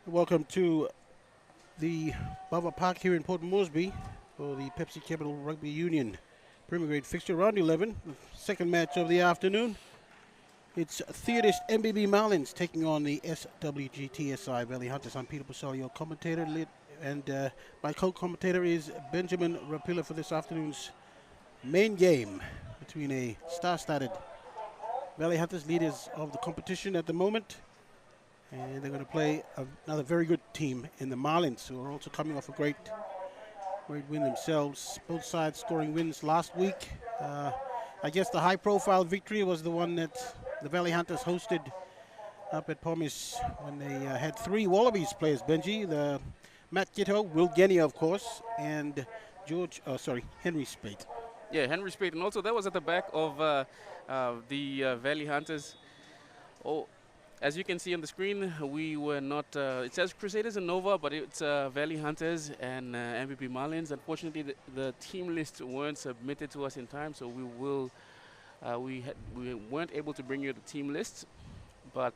Welcome to the Bava Park here in Port Moresby for the PEPSI Capital Rugby Union Premier Grade fixture, round 11, the second match of the afternoon. It's Theodist MBB Marlins taking on the SWG TSI Valley Hunters. I'm Peter Busali, your commentator, and my co-commentator is Benjamin Rapilla for this afternoon's main game between a star-studded Valley Hunters, leaders of the competition at the moment, and they're going to play another very good team in the Marlins, who are also coming off a great win themselves. Both sides scoring wins last week. I guess the high-profile victory was the one that the Valley Hunters hosted up at Pomis when they had three Wallabies players, Benji. The Matt Gitto, Will Genia, of course, and Henry Spate. Yeah, Henry Spate, and also that was at the back of the Valley Hunters. Oh, as you can see on the screen, we were not, it says Crusaders and Nova, but it's Valley Hunters and MBB Marlins. Unfortunately, the team lists weren't submitted to us in time, so we weren't able to bring you the team list. But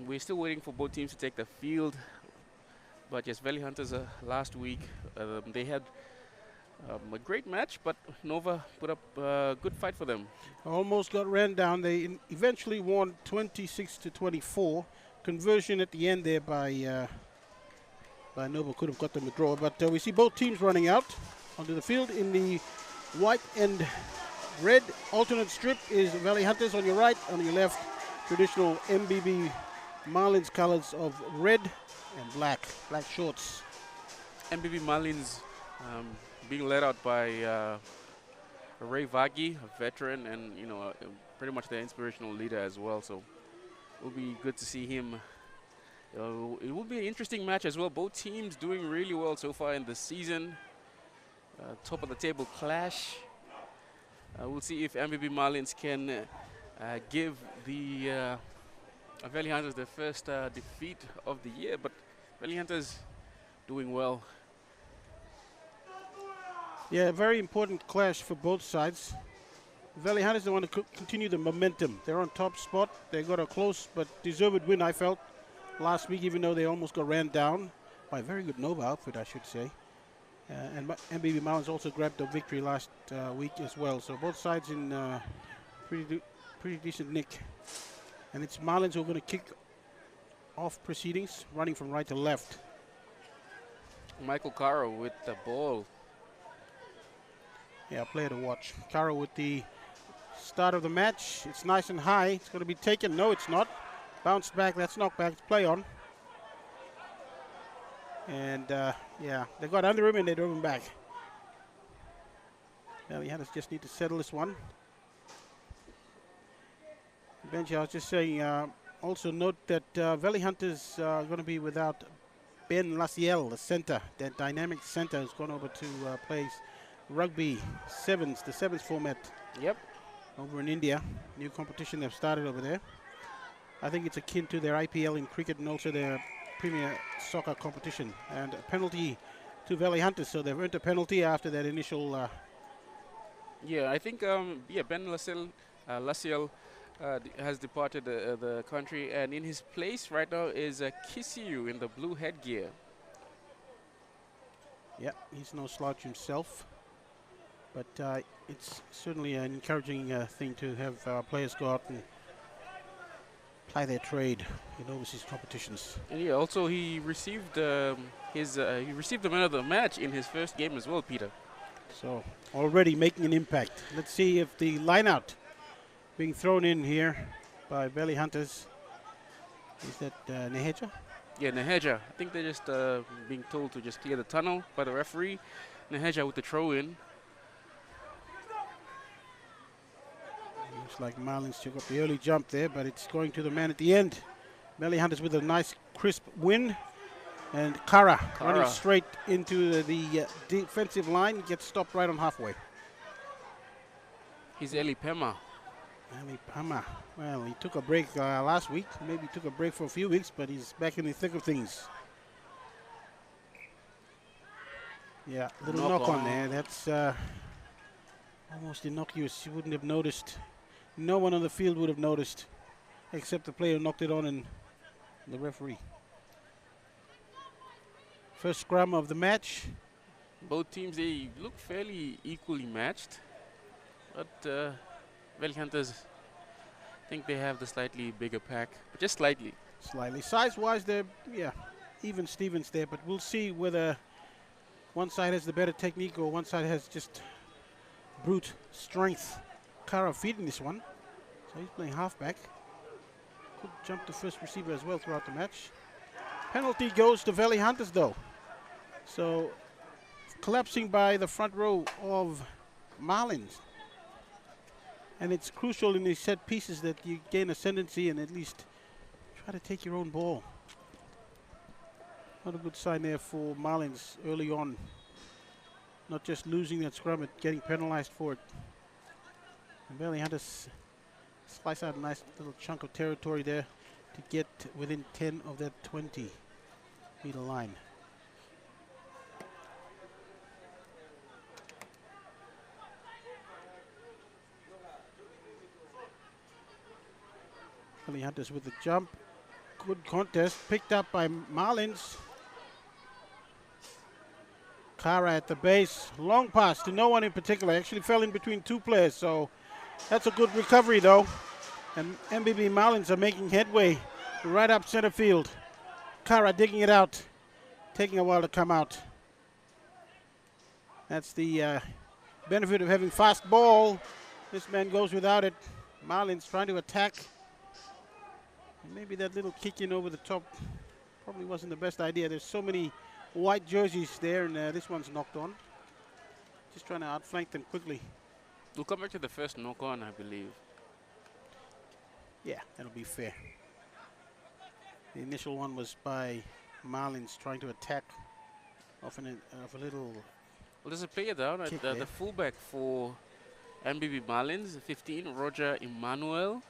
we're still waiting for both teams to take the field. But yes, Valley Hunters last week, they had a great match, but Nova put up a good fight for them. Almost got ran down. They eventually won 26-24. Conversion at the end there by Nova could have got them a draw. But we see both teams running out onto the field. In the white and red alternate strip is Valley Hunters on your right. On your left, traditional MBB Marlins colors of red and black shorts. MBB Marlins being led out by Ray Vagi, a veteran, and pretty much the inspirational leader as well. So it will be good to see him. It will be an interesting match as well. Both teams doing really well so far in the season. Top of the table clash. We'll see if MBB Marlins can give the Valley Hunters their first defeat of the year. But Valley Hunters doing well. Yeah, very important clash for both sides. Valley Hunters want to continue the momentum. They're on top spot. They got a close but deserved win, I felt, last week, even though they almost got ran down by a very good Nova outfit, I should say. And MBB Marlins also grabbed a victory last week as well. So both sides in pretty decent nick. And it's Marlins who are going to kick off proceedings, running from right to left. Michael Caro with the ball. Yeah, player to watch. Caro with the start of the match. It's nice and high. It's going to be taken. No, it's not. Bounced back. That's knockback. It's play on. And, yeah, they got under him and they drove him back. Valley Hunters just need to settle this one. Benji, I was just saying, also note that Valley Hunters are going to be without Ben Laciel, the center, that dynamic center who's gone over to play Rugby sevens, the sevens format. Yep. Over in India. New competition they've started over there. I think it's akin to their IPL in cricket and also their Premier Soccer competition. And a penalty to Valley Hunters, so they've earned a penalty after that initial... Yeah, I think, Ben Laciel has departed the country, and in his place right now is Kisiu in the blue headgear. Yeah, he's no slouch himself. But it's certainly an encouraging thing to have players go out and ply their trade in overseas competitions. And yeah, also he received the man of the match in his first game as well, Peter. So already making an impact. Let's see if the lineout being thrown in here by Valley Hunters. Is that Neheja? Yeah, Neheja. I think they're just being told to just clear the tunnel by the referee. Neheja with the throw in. Looks like Marlins took up the early jump there, but it's going to the man at the end. Valley Hunters with a nice crisp win. And Kara running straight into the defensive line, gets stopped right on halfway. He's Eli Pema. Eli Pema. Well, he took a break last week. Maybe took a break for a few weeks, but he's back in the thick of things. Yeah, little knock on there. That's almost innocuous. You wouldn't have noticed. No one on the field would have noticed, except the player who knocked it on and the referee. First scrum of the match. Both teams, they look fairly equally matched. But Valley Hunters, I think they have the slightly bigger pack. But just slightly. Slightly. Size-wise, they're, yeah, even Stevens there. But we'll see whether one side has the better technique or one side has just brute strength. Kara feeding this one. So he's playing halfback. Could jump the first receiver as well throughout the match. Penalty goes to Valley Hunters though. So collapsing by the front row of Marlins. And it's crucial in these set pieces that you gain ascendancy and at least try to take your own ball. Not a good sign there for Marlins early on. Not just losing that scrum, but getting penalized for it. And Valley Hunters slice out a nice little chunk of territory there to get within 10 of that 20-meter line. Valley Hunters with the jump. Good contest, picked up by Marlins. Kara at the base, long pass to no one in particular. Actually fell in between two players, so that's a good recovery though. And MBB Marlins are making headway right up center field. Kara digging it out, taking a while to come out. That's the benefit of having fast ball. This man goes without it. Marlins trying to attack. And maybe that little kick in over the top probably wasn't the best idea. There's so many white jerseys there, and this one's knocked on. Just trying to outflank them quickly. We'll come back to the first knock on, I believe. Yeah, that'll be fair. The initial one was by Marlins trying to attack off a little. Well, there's a player down at the fullback for MBB Marlins, 15, Roger Emmanuel.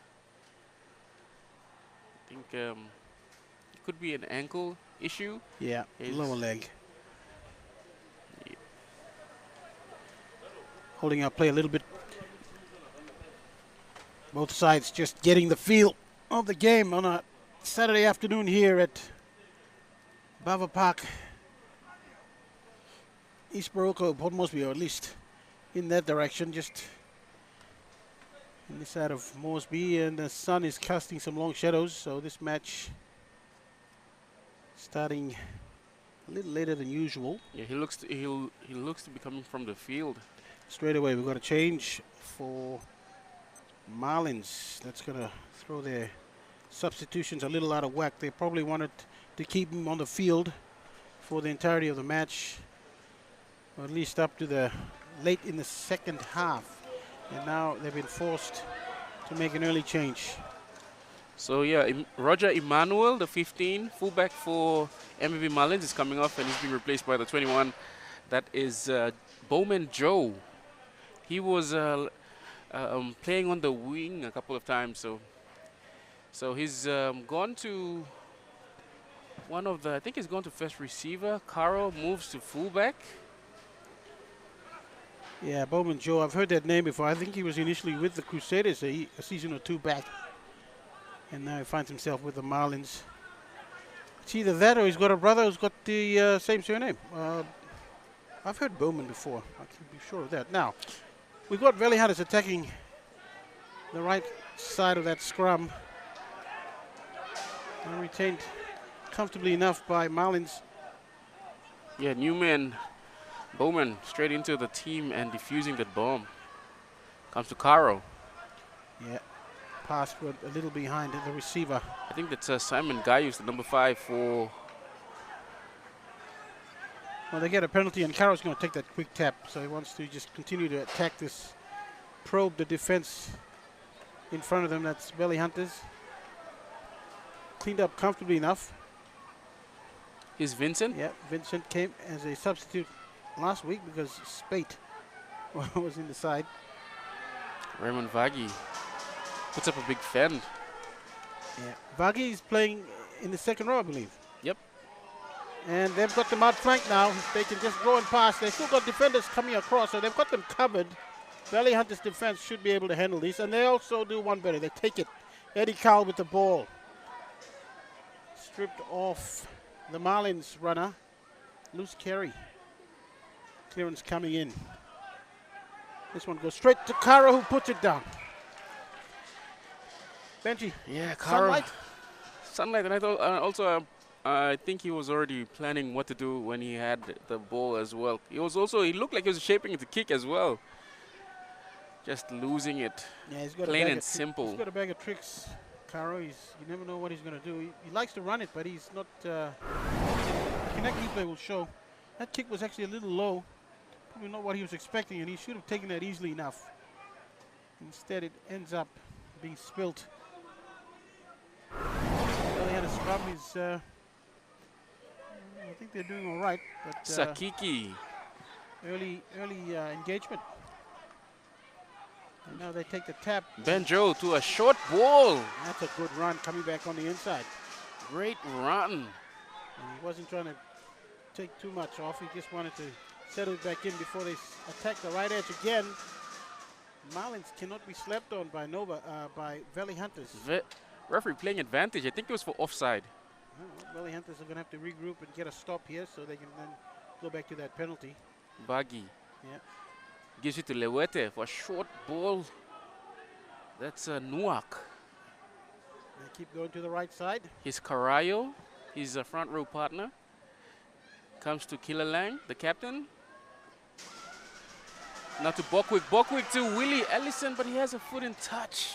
I think it could be an ankle issue. Yeah, lower leg. Yeah. Holding up play a little bit. Both sides just getting the feel of the game on a Saturday afternoon here at Bava Park, East Barocco, Port Moresby, or at least in that direction, just in this side of Moresby, and the sun is casting some long shadows, so this match starting a little later than usual. Yeah, he looks to be coming from the field. Straight away, we've got a change for Marlins. That's going to throw their substitutions a little out of whack. They probably wanted to keep him on the field for the entirety of the match, or at least up to the late in the second half. And now they've been forced to make an early change. So yeah, Roger Emmanuel, the 15, fullback for MBB Marlins, is coming off and he's being replaced by the 21. That is Bowman Joe. He was playing on the wing a couple of times, so he's gone to one of the, I think he's gone to first receiver. Caro moves to fullback. Yeah, Bowman Joe, I've heard that name before. I think he was initially with the Crusaders a season or two back. And now he finds himself with the Marlins. It's either that or he's got a brother who's got the same surname. I've heard Bowman before. I can be sure of that. Now, we've got Valley Hunters attacking the right side of that scrum. And retained comfortably enough by Marlins. Yeah, Newman, Bowman straight into the team and defusing that bomb. Comes to Caro. Yeah, pass went a little behind the receiver. I think that's Simon Gaius, the number 5 for... Well, they get a penalty, and Caro's going to take that quick tap, so he wants to just continue to attack this, probe the defense in front of them. That's Valley Hunters. Cleaned up comfortably enough. Is Vincent? Yeah, Vincent came as a substitute last week because Spate was in the side. Raymond Vagi puts up a big fend. Yeah, Vagi is playing in the second row, I believe. Yep. And they've got them outflanked now. They can just go and pass. They've still got defenders coming across, so they've got them covered. Valley Hunters defense should be able to handle these, and they also do one better. They take it. Eddie Cowell with the ball. Stripped off the Marlins runner. loose carry. Clearance coming in. This one goes straight to Kara, who puts it down. Benji. Yeah, Kara. Sunlight. And I thought also I think he was already planning what to do when he had the ball as well. He looked like he was shaping it to kick as well. Just losing it. Yeah, he's got plain and simple. He's got a bag of tricks, Karo. You never know what he's going to do. He likes to run it, but he's not. Kinect replay will show. That kick was actually a little low. Probably not what he was expecting, and he should have taken that easily enough. Instead, it ends up being spilt. Well, he had a scrum. I think they're doing all right, but Sakiki. Early engagement. And now they take the tap. Banjo to a short ball. That's a good run coming back on the inside. Great run. And he wasn't trying to take too much off. He just wanted to settle it back in before they attack the right edge again. Marlins cannot be slept on by by Valley Hunters. Referee playing advantage. I think it was for offside. Valley Hunters are going to have to regroup and get a stop here so they can then go back to that penalty. Bagi. Yeah. Gives it to Lewete for a short ball. That's Nuak. They keep going to the right side. Here's Carayo. He's a front row partner. Comes to Kilalang, the captain. Now to Bokwik. Bokwik to Willie Ellison, but he has a foot in touch.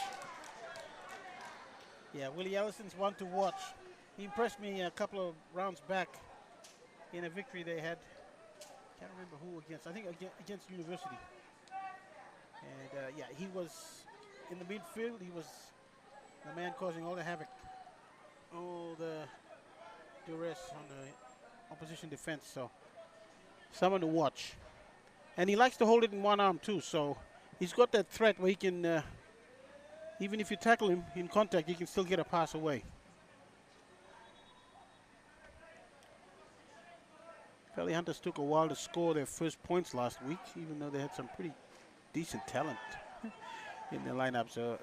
Yeah, Willie Ellison's one to watch. He impressed me a couple of rounds back in a victory they had. Can't remember who against. I think against University. And yeah, he was in the midfield. He was the man causing all the havoc, all the duress on the opposition defense. So someone to watch. And he likes to hold it in one arm too. So he's got that threat where he can, even if you tackle him in contact, he can still get a pass away. Valley Hunters took a while to score their first points last week, even though they had some pretty decent talent in their lineup. So,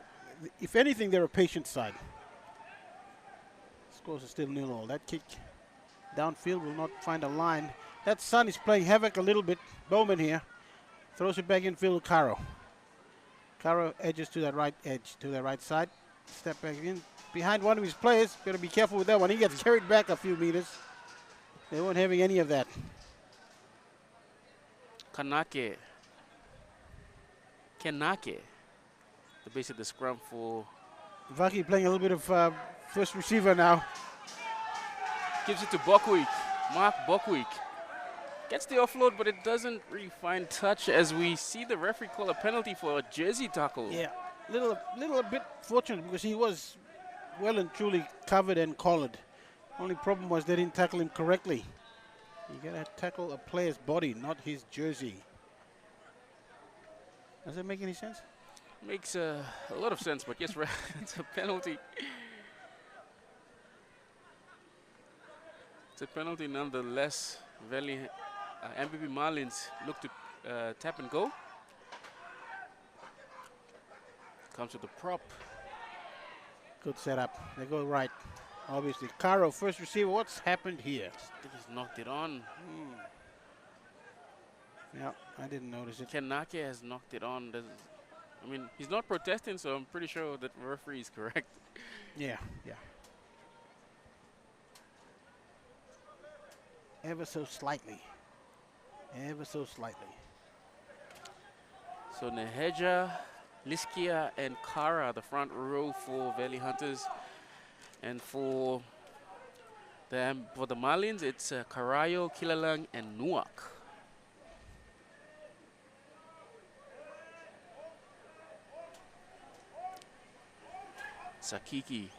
if anything, they're a patient side. Scores are still 0-0. That kick downfield will not find a line. That Sun is playing havoc a little bit. Bowman here throws it back in field to Caro. Caro edges to that right edge, to the right side. Step back in behind one of his players. Got to be careful with that one. He gets carried back a few meters. They weren't having any of that. Kenake. The base of the scrum for... Vaki playing a little bit of first receiver now. Gives it to Bokwik. Mark Bokwik. Gets the offload, but it doesn't really find touch as we see the referee call a penalty for a jersey tackle. Yeah, little bit fortunate because he was well and truly covered and collared. Only problem was they didn't tackle him correctly. You gotta tackle a player's body, not his jersey. Does that make any sense? Makes a lot of sense, but yes, it's a penalty. It's a penalty nonetheless. Valley MBB Marlins look to tap and go. Comes to the prop. Good setup. They go right. Obviously, Caro, first receiver. What's happened here? I think he's knocked it on. Yeah, I didn't notice it. Kenake has knocked it on. I mean, he's not protesting, so I'm pretty sure that the referee is correct. Yeah. Ever so slightly. So Neheja, Liskia, and Kara, the front row for Valley Hunters. And for the Marlins, it's Carayo, Kilalang, and Nuak. Sakiki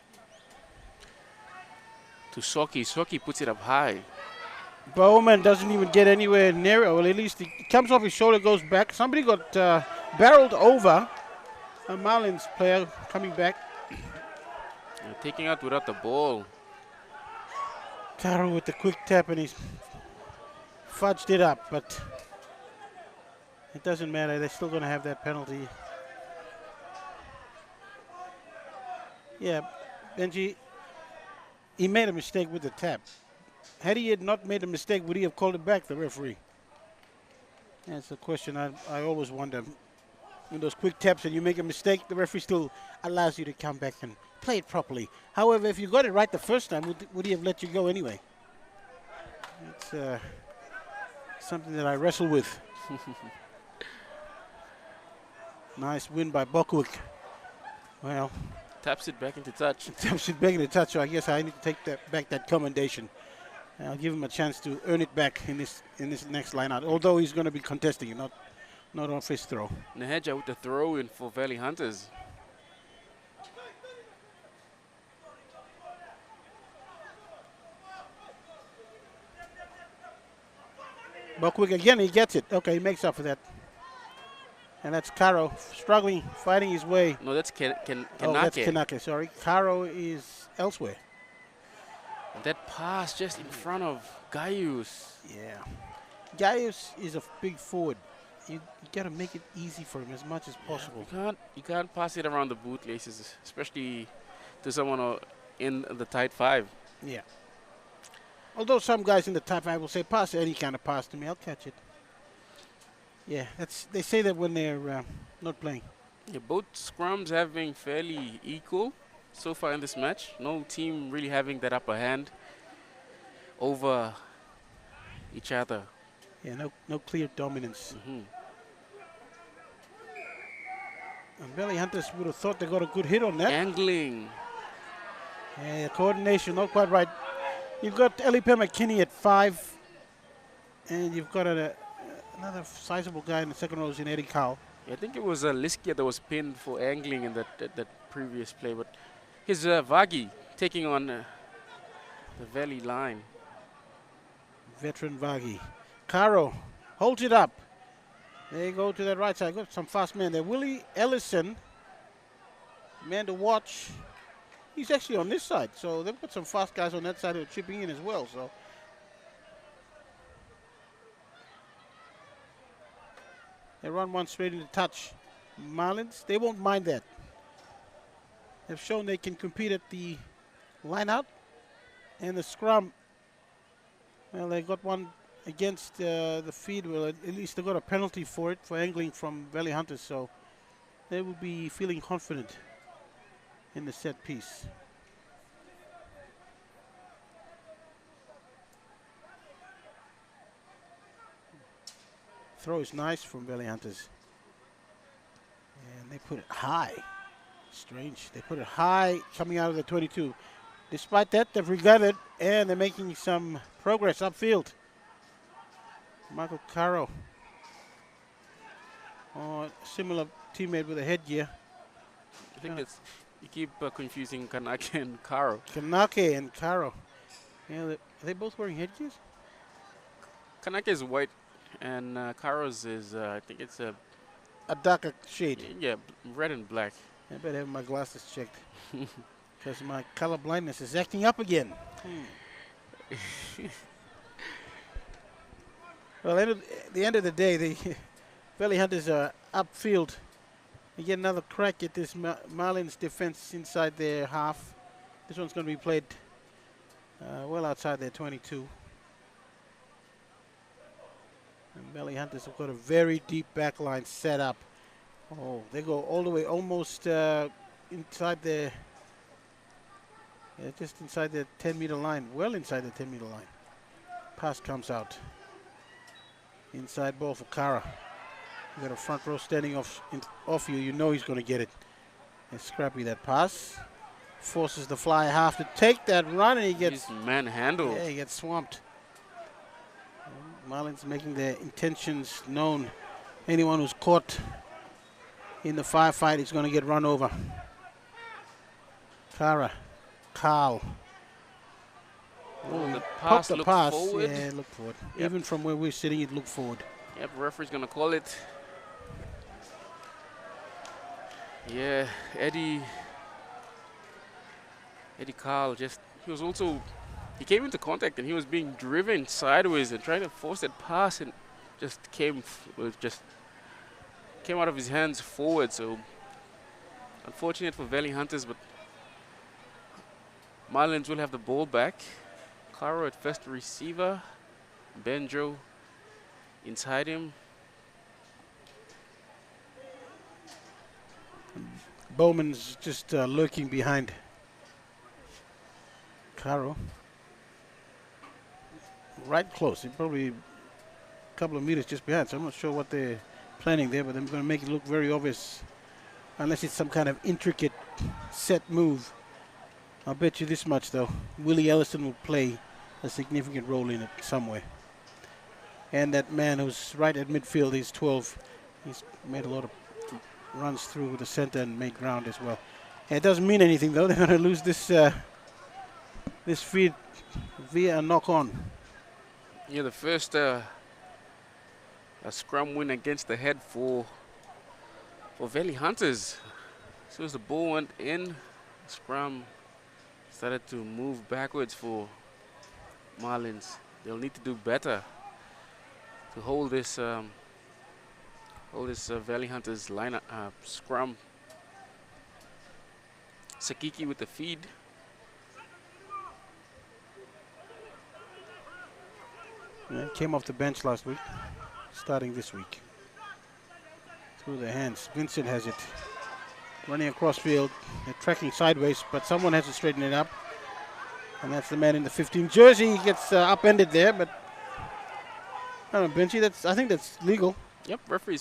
to Soki. Soki puts it up high. Bowman doesn't even get anywhere near it. Well, at least he comes off his shoulder, goes back. Somebody got barreled over. A Marlins player coming back. Taking out without the ball. Caro with the quick tap, and he's fudged it up, but it doesn't matter. They're still going to have that penalty. Yeah, Benji, he made a mistake with the tap. had he had not made a mistake, would he have called it back, the referee? That's a question I always wonder. In those quick taps and you make a mistake, the referee still allows you to come back and play it properly. However, if you got it right the first time, would he have let you go anyway? It's something that I wrestle with. Nice win by Bokwik. Well, taps it back into touch. Taps it back into touch, so I guess I need to take back that commendation. I'll give him a chance to earn it back in this next line out, although he's going to be contesting it, not off his throw. Naheja with the throw in for Valley Hunters. Bokwik again, he gets it. Okay, he makes up for that. And that's Karo struggling, fighting his way. No, that's Kinake. Oh, that's Kinake, sorry. Karo is elsewhere. And that pass just in front of Gaius. Yeah. Gaius is a big forward. You got to make it easy for him as much as possible. You can't pass it around the bootlaces, especially to someone in the tight five. Yeah. Although some guys in the tight five will say, pass any kind of pass to me, I'll catch it. Yeah, they say that when they're not playing. Yeah, both scrums have been fairly equal so far in this match. No team really having that upper hand over each other. Yeah, no clear dominance. And Valley Hunters would have thought they got a good hit on that. Angling. Yeah, coordination not quite right. You've got Elipe McKinney at 5, and you've got another sizable guy in the second row is in Eddie Cowell. Yeah, I think it was Liskia that was pinned for angling in that previous play, but here's Vagi taking on the Valley line. Veteran Vagi. Caro holds it up. They go to that right side. Got some fast men there. Willie Ellison, man to watch. He's actually on this side, so they've got some fast guys on that side who are chipping in as well. So they run one straight into touch. Marlins, they won't mind that. They've shown they can compete at the line out and the scrum. Well, they got one against the feed. Well, at least they got a penalty for it, for angling from Valley Hunters, so they will be feeling confident in the set piece. Throw is nice from Valley Hunters. And they put it high. Strange. They put it high coming out of the 22. Despite that, they've regarded and they're making some progress upfield. Michael Caro. Oh, similar teammate with a headgear. I think that's, you keep confusing Kanake and Karo. Kanake and Caro. Yeah, are they both wearing headgears? Kanake is white and Karo's is, I think it's a darker shade. Yeah, red and black. I better have my glasses checked. Because my color blindness is acting up again. Well, at the end of the day, the Valley Hunters are upfield. They get another crack at this Marlins defense inside their half. This one's going to be played well outside their 22. And Valley Hunters have got a very deep back line set up. Oh, they go all the way almost inside their, just inside the 10-meter line, well inside the 10-meter line. Pass comes out. Inside ball for Kara. You got a front row standing off you. You know he's going to get it. And Scrappy that pass. Forces the fly half to take that run, and he gets manhandled. Yeah, he gets swamped. Marlins making their intentions known. Anyone who's caught in the firefight is going to get run over. Carl. Oh, the pass looked forward. Yeah, look forward. Yep. Even from where we're sitting, it looked forward. Yep, referee's going to call it. Yeah, Eddie Carl he came into contact and he was being driven sideways and trying to force that pass and just came out of his hands forward. So unfortunate for Valley Hunters, but Marlins will have the ball back. Caro at first receiver. Benjo inside him. Bowman's just lurking behind Caro. Right close. He's probably a couple of meters just behind, so I'm not sure what they're planning there, but they're going to make it look very obvious. Unless it's some kind of intricate set move. I'll bet you this much, though. Willie Ellison will play a significant role in it somewhere. And that man who's right at midfield, he's 12. He's made a lot of runs through the center and made ground as well. And it doesn't mean anything, though. They're going to lose this this feed via a knock-on. Yeah, the first a scrum win against the head for Valley Hunters. As soon as the ball went in, scrum started to move backwards for Marlins. They'll need to do better to hold this Valley Hunters lineup scrum. Sakiki with the feed. Yeah, came off the bench last week, starting this week. Through the hands. Vincent has it. Running across field. They're tracking sideways, but someone has to straighten it up. And that's the man in the 15 jersey. He gets upended there, but I don't know, Benchy, I think that's legal. Yep, referee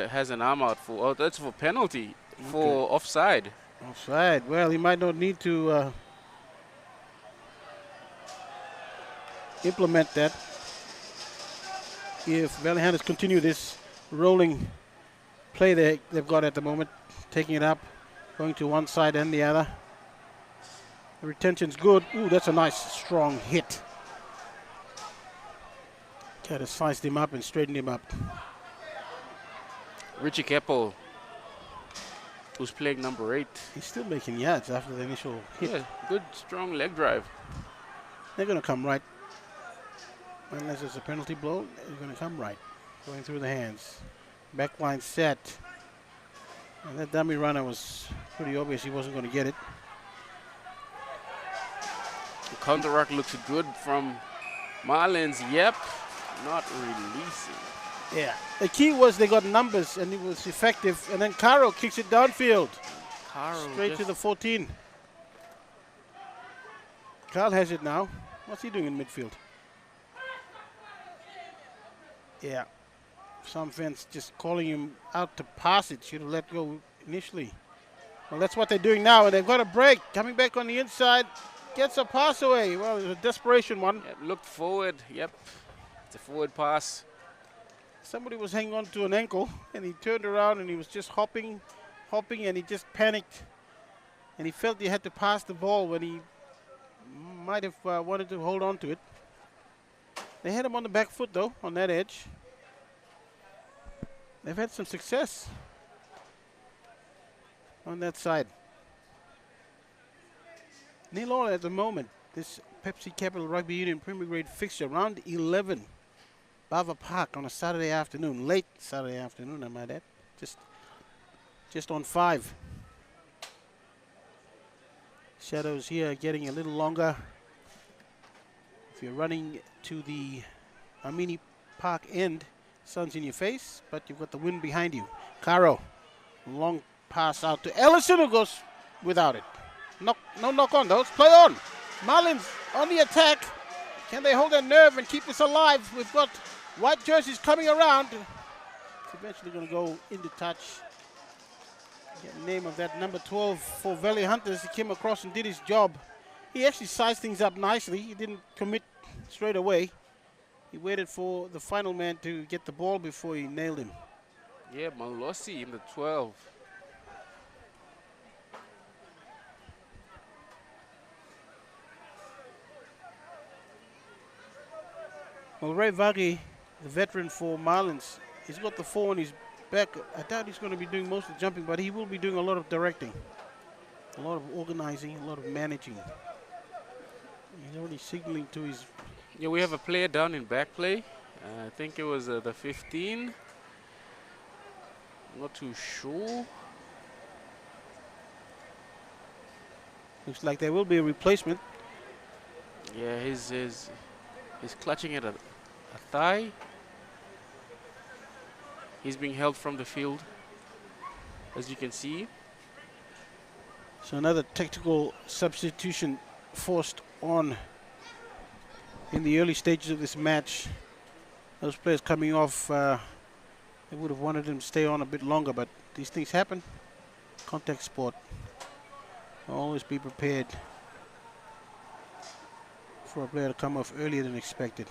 has an arm out for, oh, that's for penalty, for offside. Offside. Well, he might not need to implement that if Valley Hunters continue this rolling play they've got at the moment, taking it up, going to one side and the other. The retention's good. Ooh, that's a nice strong hit. Kind of sized him up and straightened him up. Richie Keppel, who's playing number 8. He's still making yards after the initial hit. Yeah, good strong leg drive. They're going to come right. Unless it's a penalty blow, they're going to come right. Going through the hands. Backline set. And that dummy runner was pretty obvious he wasn't going to get it. The counterattack looks good from Marlins. Yep, not releasing. Yeah. The key was they got numbers and it was effective. And then Caro kicks it downfield. Straight to the 14. Carl has it now. What's he doing in midfield? Yeah. Some fans just calling him out to pass it. Should have let go initially. Well, that's what they're doing now, and they've got a break. Coming back on the inside. Gets a pass away. Well, it was a desperation one. Yep, looked forward. Yep. It's a forward pass. Somebody was hanging on to an ankle, and he turned around, and he was just hopping, and he just panicked. And he felt he had to pass the ball when he might have wanted to hold on to it. They had him on the back foot, though, on that edge. They've had some success on that side. 0-0 at the moment. This Pepsi Capital Rugby Union Premier Grade fixture, round 11. Bava Park on a Saturday afternoon, late Saturday afternoon, I might add. Just on 5. Shadows here getting a little longer. If you're running to the Amini Park end, sun's in your face, but you've got the wind behind you. Caro, long pass out to Ellison, who goes without it. No knock on though, play on. Marlins on the attack. Can they hold their nerve and keep this alive? We've got white jerseys coming around. It's eventually going to go into touch. Get the name of that number 12 for Valley Hunters. He came across and did his job. He actually sized things up nicely. He didn't commit straight away. He waited for the final man to get the ball before he nailed him. Yeah, Malossi in the 12. Well, Ray Vagi, the veteran for Marlins, he's got the 4 on his back. I doubt he's going to be doing most of the jumping, but he will be doing a lot of directing, a lot of organizing, a lot of managing. He's already signaling to his... Yeah, we have a player down in back play. I think it was the 15. Not too sure. Looks like there will be a replacement. Yeah, he's clutching at a thigh. He's being held from the field, as you can see. So another tactical substitution forced on in the early stages of this match. Those players coming off, they would have wanted them to stay on a bit longer, but these things happen. Contact sport. Always be prepared for a player to come off earlier than expected.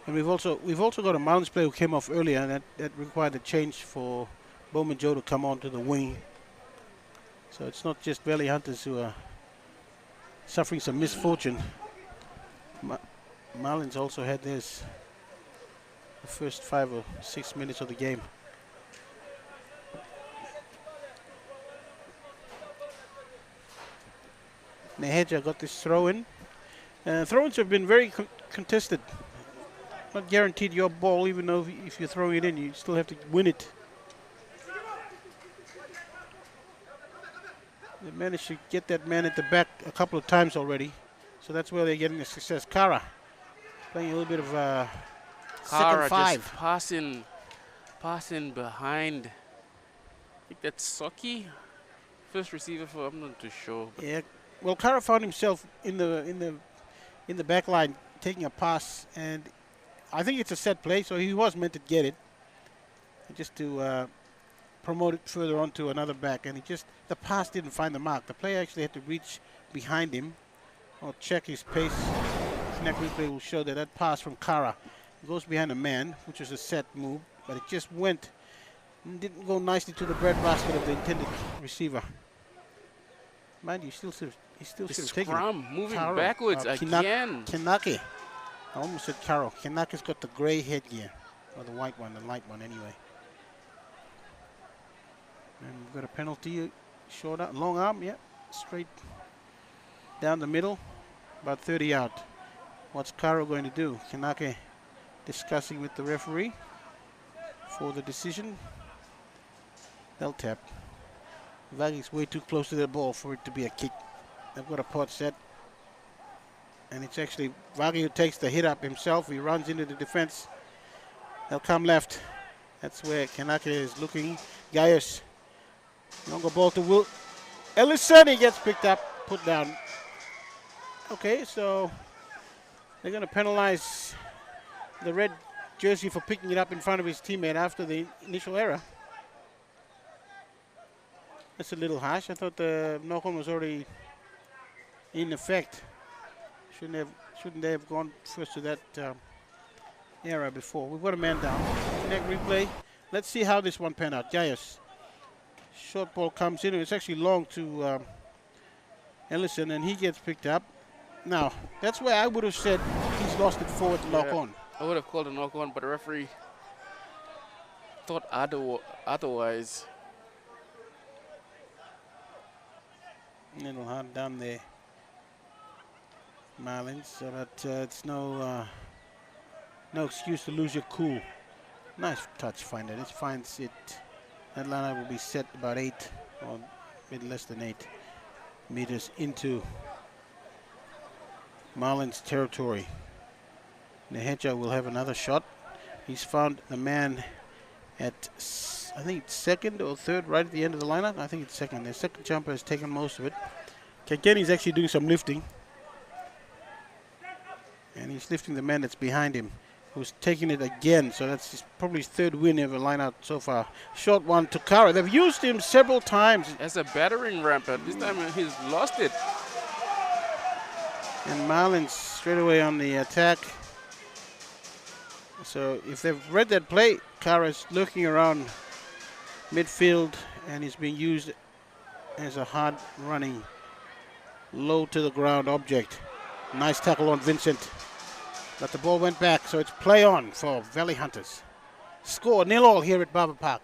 And we've also got a Marlins player who came off earlier, and that required a change for Bowman Joe to come onto the wing. So it's not just Valley Hunters who are suffering some misfortune. Marlins also had theirs the first 5 or 6 minutes of the game. Neheja got this throw in. Throw-ins have been very contested. Not guaranteed your ball, even though if you throw it in, you still have to win it. They managed to get that man at the back a couple of times already, so that's where they're getting the success. Kara playing a little bit of second five. Just passing behind. I think that's Soki, first receiver for, I'm not too sure. Yeah, well, Kara found himself in the back line taking a pass, and I think it's a set play, so he was meant to get it, just to promote it further on to another back, and the pass didn't find the mark. The player actually had to reach behind him or check his pace. Kinect replay will show that pass from Kara goes behind a man, which was a set move, but it just didn't go nicely to the breadbasket of the intended receiver. Mind you, he still should have taken it. Scrum moving Karo, backwards again. Kenake. I almost said Karo. Kenake's got the gray headgear, or the white one, the light one anyway. And we've got a penalty, short arm, long arm, yeah, straight down the middle, about 30 out. What's Karo going to do? Kenake discussing with the referee for the decision. They'll tap. Vagi's way too close to the ball for it to be a kick. They've got a pot set. And it's actually Vagi who takes the hit up himself. He runs into the defense. They'll come left. That's where Kanake is looking. Gaius. Longer ball to Will Ellison. He gets picked up, put down. Okay, so they're going to penalize the red jersey for picking it up in front of his teammate after the initial error. That's a little harsh. I thought the knock-on was already in effect. Shouldn't they have gone first to that error before? We've got a man down. Next replay. Let's see how this one panned out. Gaius. Short ball comes in, and it's actually long to Ellison, and he gets picked up. Now, that's where I would have said he's lost it forward to knock on. I would have called a knock on, but the referee thought otherwise. Little hard down there, Marlins, but it's no excuse to lose your cool. Nice touch finder. This finds it. That lineup will be set about 8 or a bit less than 8 meters into Marlins territory. Neheja will have another shot. He's found the man at, I think it's second or third, right at the end of the lineup. I think it's second. The second jumper has taken most of it. Kakeni's actually doing some lifting. And he's lifting the man that's behind him, who's taking it again. So that's probably his third win of a lineup so far. Short one to Kara. They've used him several times. As a battering ram, but this time he's lost it. And Marlins straight away on the attack. So if they've read that play, Kara's lurking around midfield and is being used as a hard running, low to the ground object. Nice tackle on Vincent. But the ball went back, so it's play on for Valley Hunters. Score 0-0 here at Bava Park.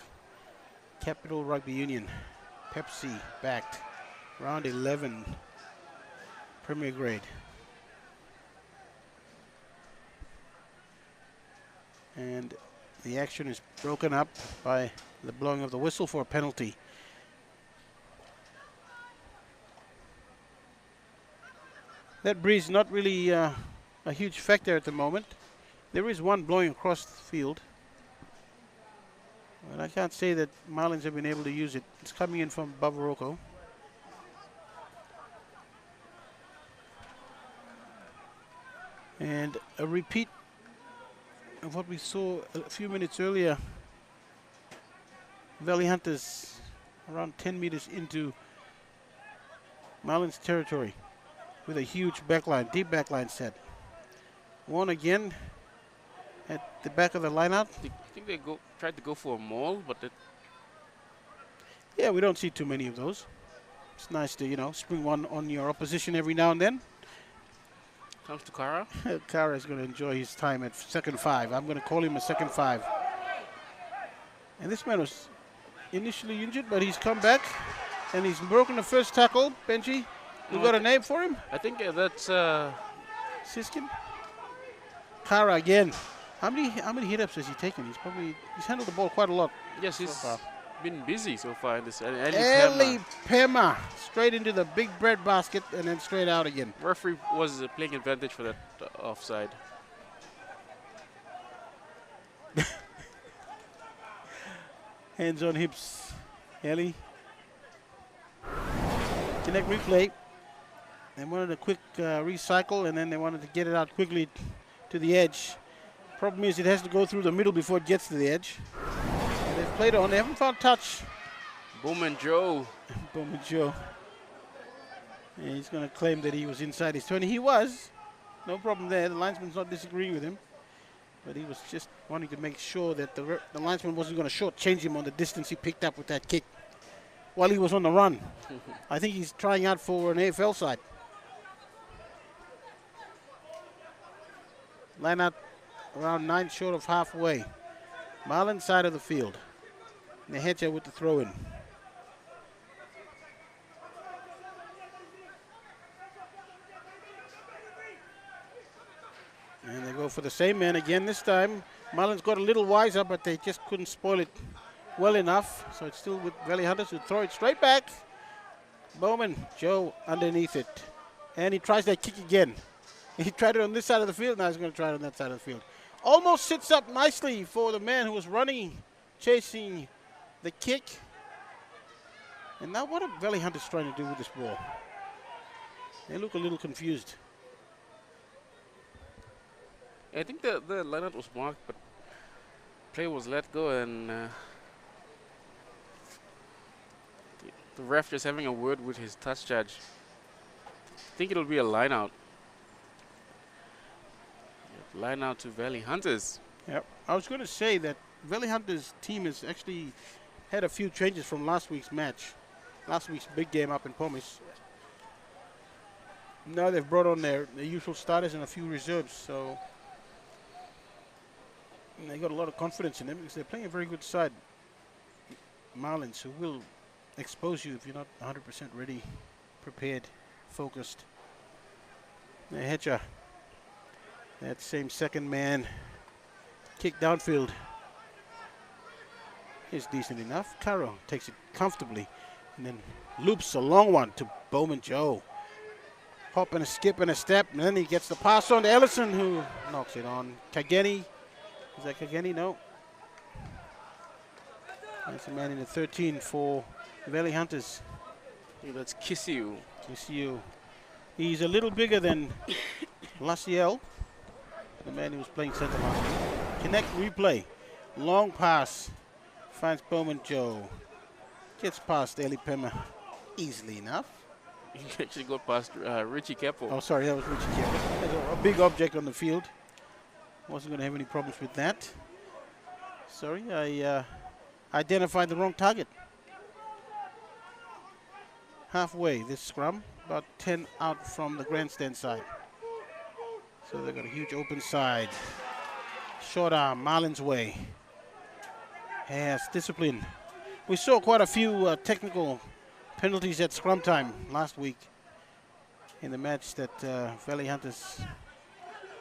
Capital Rugby Union, PEPSI backed. Round 11, Premier Grade. And the action is broken up by the blowing of the whistle for a penalty. That breeze not really a huge factor at the moment. There is one blowing across the field. But I can't say that Marlins have been able to use it. It's coming in from Bava. And a repeat of what we saw a few minutes earlier. Valley Hunters around 10 meters into Marlins territory with a huge backline, deep backline set. One again at the back of the lineout. I think they tried to go for a maul, but Yeah, we don't see too many of those. It's nice to, you know, spring one on your opposition every now and then. comes to Kara. Kara is going to enjoy his time at second 5. I'm going to call him a second 5. And this man was initially injured, but he's come back and he's broken the first tackle. Benji, you got a name for him? I think that's Siskin? Kara again. How many hit-ups has he taken? He's handled the ball quite a lot. yes, so he's far. been busy so far in this. Eli Pema straight into the big bread basket and then straight out again. Referee was playing advantage for that offside. Hands on hips. Eli. Kinect replay. They wanted a quick recycle and then they wanted to get it out quickly to the edge. Problem is it has to go through the middle before it gets to the edge. And they've played on. They haven't found touch. Bowman Joe. Bowman Joe. And he's going to claim that he was inside his 20. He was. No problem there. The linesman's not disagreeing with him. But he was just wanting to make sure that the linesman wasn't going to shortchange him on the distance he picked up with that kick while he was on the run. I think he's trying out for an AFL side. Line out around 9 short of halfway. Marlins side of the field. Nehecha with the throw in. And they go for the same man again this time. Marlins got a little wiser, but they just couldn't spoil it well enough. So it's still with Valley Hunters who throw it straight back. Bowman, Joe underneath it. And he tries that kick again. He tried it on this side of the field, now he's going to try it on that side of the field. Almost sits up nicely for the man who was running, chasing the kick. And now what are Valley Hunters trying to do with this ball? They look a little confused. I think the lineup was marked, but play was let go, and the ref just having a word with his touch judge. I think it'll be a line out. Line out to Valley Hunters. Yep. I was going to say that Valley Hunters team has actually had a few changes from last week's match. Last week's big game up in Pomis. Now they've brought on their usual starters and a few reserves, so they got a lot of confidence in them because they're playing a very good side. Marlins, who will expose you if you're not 100% ready, prepared, focused. Nehecha. That same second man kick downfield is decent enough. Caro takes it comfortably and then loops a long one to Bowman Joe. Hop and a skip and a step, and then he gets the pass on to Ellison, who knocks it on. Kageni. Is that Kageni? No. That's a man in the 13 for Valley Hunters. Yeah, that's Kisiu. Kisiu. He's a little bigger than Laciel, the man who was playing center last week. Kinect replay. Long pass. Finds Bowman Joe. Gets past Eli Pema easily enough. He actually got past Richie Keppel. Oh, sorry, that was Richie Keppel. There's a big object on the field. Wasn't going to have any problems with that. Sorry, I identified the wrong target. Halfway, this scrum. About 10 out from the grandstand side. So they've got a huge open side. Short arm, Marlins way. Has discipline. We saw quite a few technical penalties at scrum time last week in the match that Valley Hunters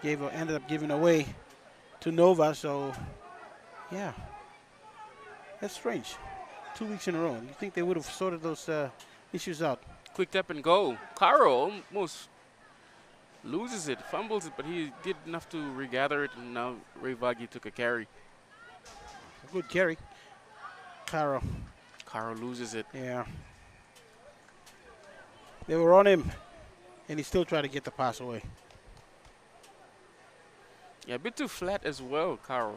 ended up giving away to Nova. So, yeah, that's strange. 2 weeks in a row. You think they would have sorted those issues out? Quick tap and go. Caro almost loses it, fumbles it, but he did enough to regather it, and now Ray Vagi took a carry. Good carry. Caro. Caro loses it. Yeah. They were on him, and he still tried to get the pass away. Yeah, a bit too flat as well, Caro.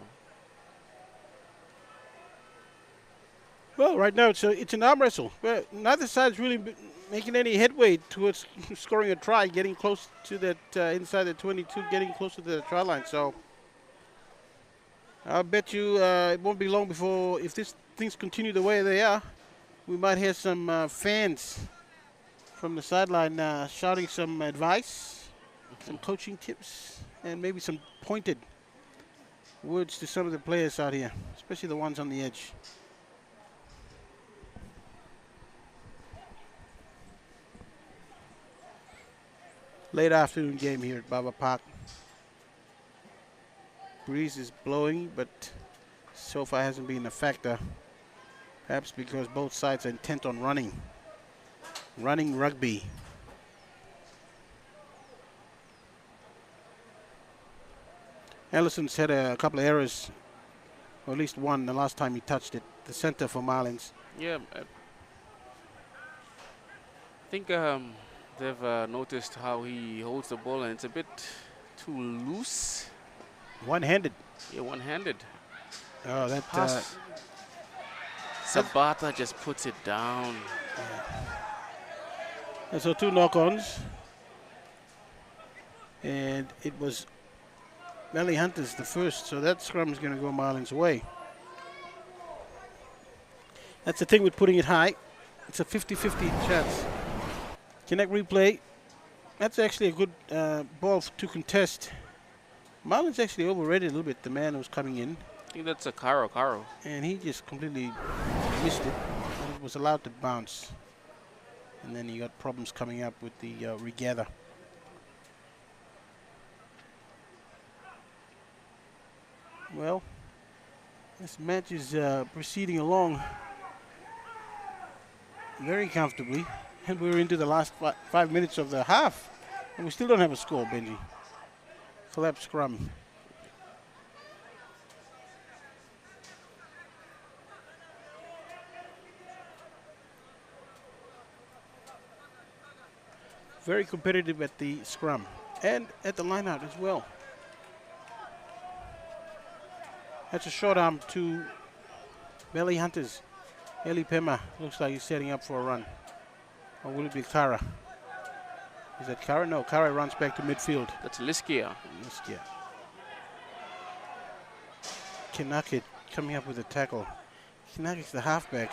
Well, right now it's an arm wrestle. Well, neither side's really making any headway towards scoring a try, getting close to that inside the 22, getting closer to the try line. So I bet you it won't be long before, if things continue the way they are, we might hear some fans from the sideline shouting some advice, some coaching tips, and maybe some pointed words to some of the players out here, especially the ones on the edge. Late afternoon game here at Bava Park. Breeze is blowing, but so far hasn't been a factor. Perhaps because both sides are intent on running rugby. Ellison's had a couple of errors, or at least one the last time he touched it. The center for Marlins. Yeah, I think they've noticed how he holds the ball, and it's a bit too loose. One-handed. Yeah, one-handed. Oh, that pass. Sabata just puts it down. And so 2 knock-ons. And it was Valley Hunters the first, so that scrum is going to go Marlins' way. That's the thing with putting it high. It's a 50-50 chance. Kinect replay. That's actually a good ball to contest. Marlins actually overrated a little bit the man who was coming in. I think that's a Caro. And he just completely missed it. And it was allowed to bounce. And then he got problems coming up with the regather. Well, this match is proceeding along very comfortably. And we're into the last 5 minutes of the half. And we still don't have a score, Benji. Collapse scrum. Very competitive at the scrum and at the lineout as well. That's a short arm to Valley Hunters. Eli Pema looks like he's setting up for a run. Or will it be Kara? Is that Kara? No, Kara runs back to midfield. That's Liskia. Kinect coming up with a tackle. Kinect's the halfback.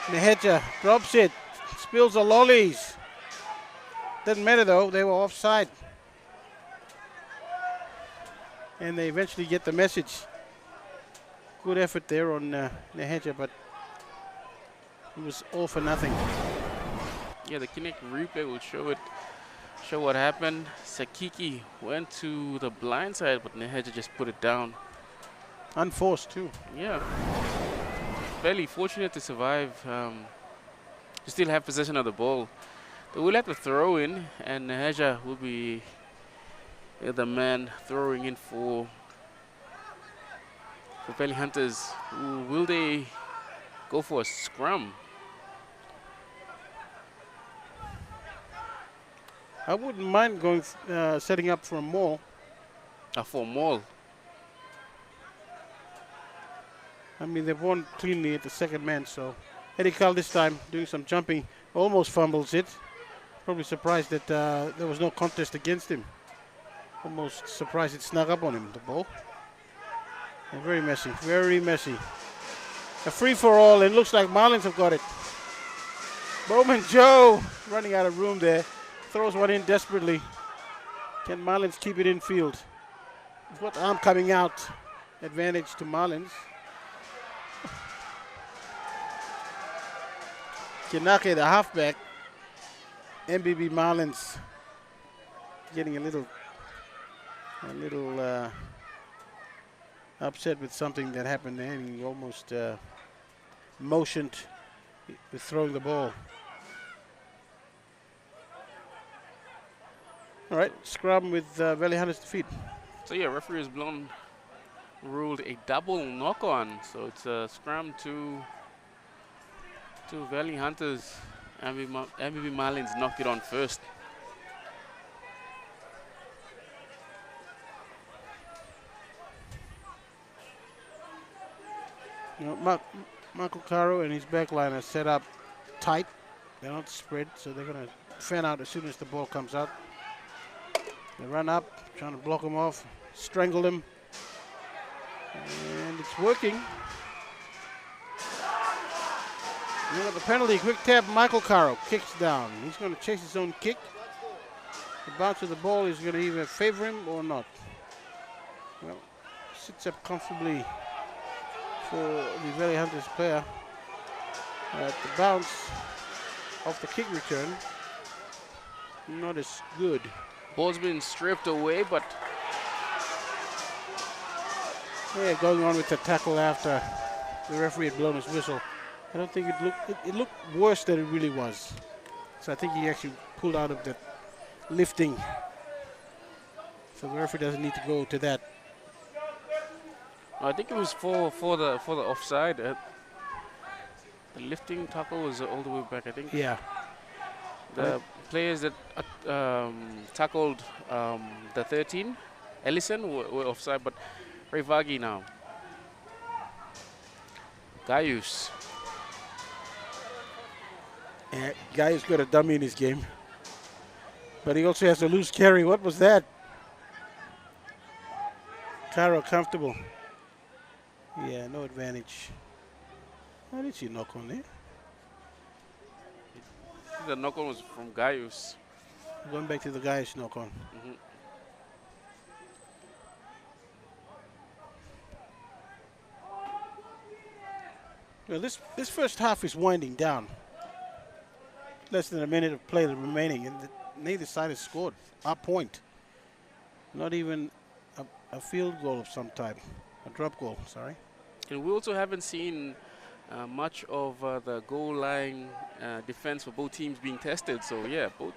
Neheja drops it. Spills the lollies. Doesn't matter though, they were offside. And they eventually get the message. Good effort there on Neheja, but it was all for nothing. Yeah, the Kinect replay will show what happened. Sakiki went to the blind side, but Neheja just put it down. Unforced too. Yeah. Fairly fortunate to survive. To still have possession of the ball. They will have to throw in, and Neheja will be the man throwing in for Valley Hunters. Will they go for a scrum? I wouldn't mind going setting up for a maul. For a maul. I mean, they've won cleanly at the second man, so Eddie Carl this time doing some jumping, almost fumbles it. Probably surprised that there was no contest against him. Almost surprised it snuck up on him, the ball. And very messy, very messy. A free-for-all, and looks like Marlins have got it. Bowman Joe running out of room there. Throws one in desperately. Can Marlins keep it in field? With what arm coming out? Advantage to Marlins. Kinect, the halfback. MBB Marlins getting a little upset with something that happened there. He almost motioned with throwing the ball. All right, scrum with Valley Hunters defeat. So yeah, referee has ruled a double knock-on. So it's a scrum to Valley Hunters. MBB Marlins knocked it on first. You know, Michael Caro and his backline are set up tight. They're not spread, so they're going to fan out as soon as the ball comes out. They run up, trying to block him off, strangle him. And it's working. You got the penalty, quick tap, Michael Caro kicks down. He's going to chase his own kick. The bounce of the ball is going to either favor him or not. Well, sits up comfortably for the Valley Hunters player. The bounce of the kick return, not as good. Ball's been stripped away, but yeah, going on with the tackle after the referee had blown his whistle. I don't think it looked worse than it really was. So I think he actually pulled out of that lifting. So the referee doesn't need to go to that. I think it was for the offside. The lifting tackle was all the way back, I think. Yeah. The players that tackled the 13, Ellison, were offside, but Revagi now. Gaius. Yeah, Gaius got a dummy in his game. But he also has a loose carry. What was that? Caro comfortable. Yeah, no advantage. I didn't see a knock on there. The knock-on was from Gaius. Going back to the Gaius knock on. Mm-hmm. Well, this first half is winding down. Less than a minute of play remaining, and neither side has scored a point. Not even a field goal of some type, a drop goal. Sorry. And we also haven't seen much of the goal line defense for both teams being tested. So yeah, both.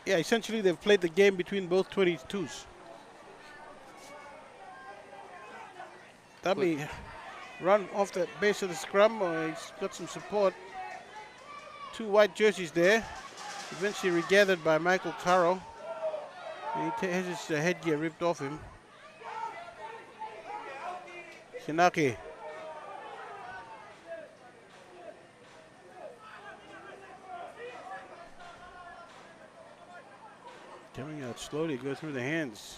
Yeah, essentially they've played the game between both 22s. Dummy run off the base of the scrum. He's got some support. Two white jerseys there. Eventually regathered by Michael Caro. He has his headgear ripped off him. Shinaki. Coming out slowly, go through the hands.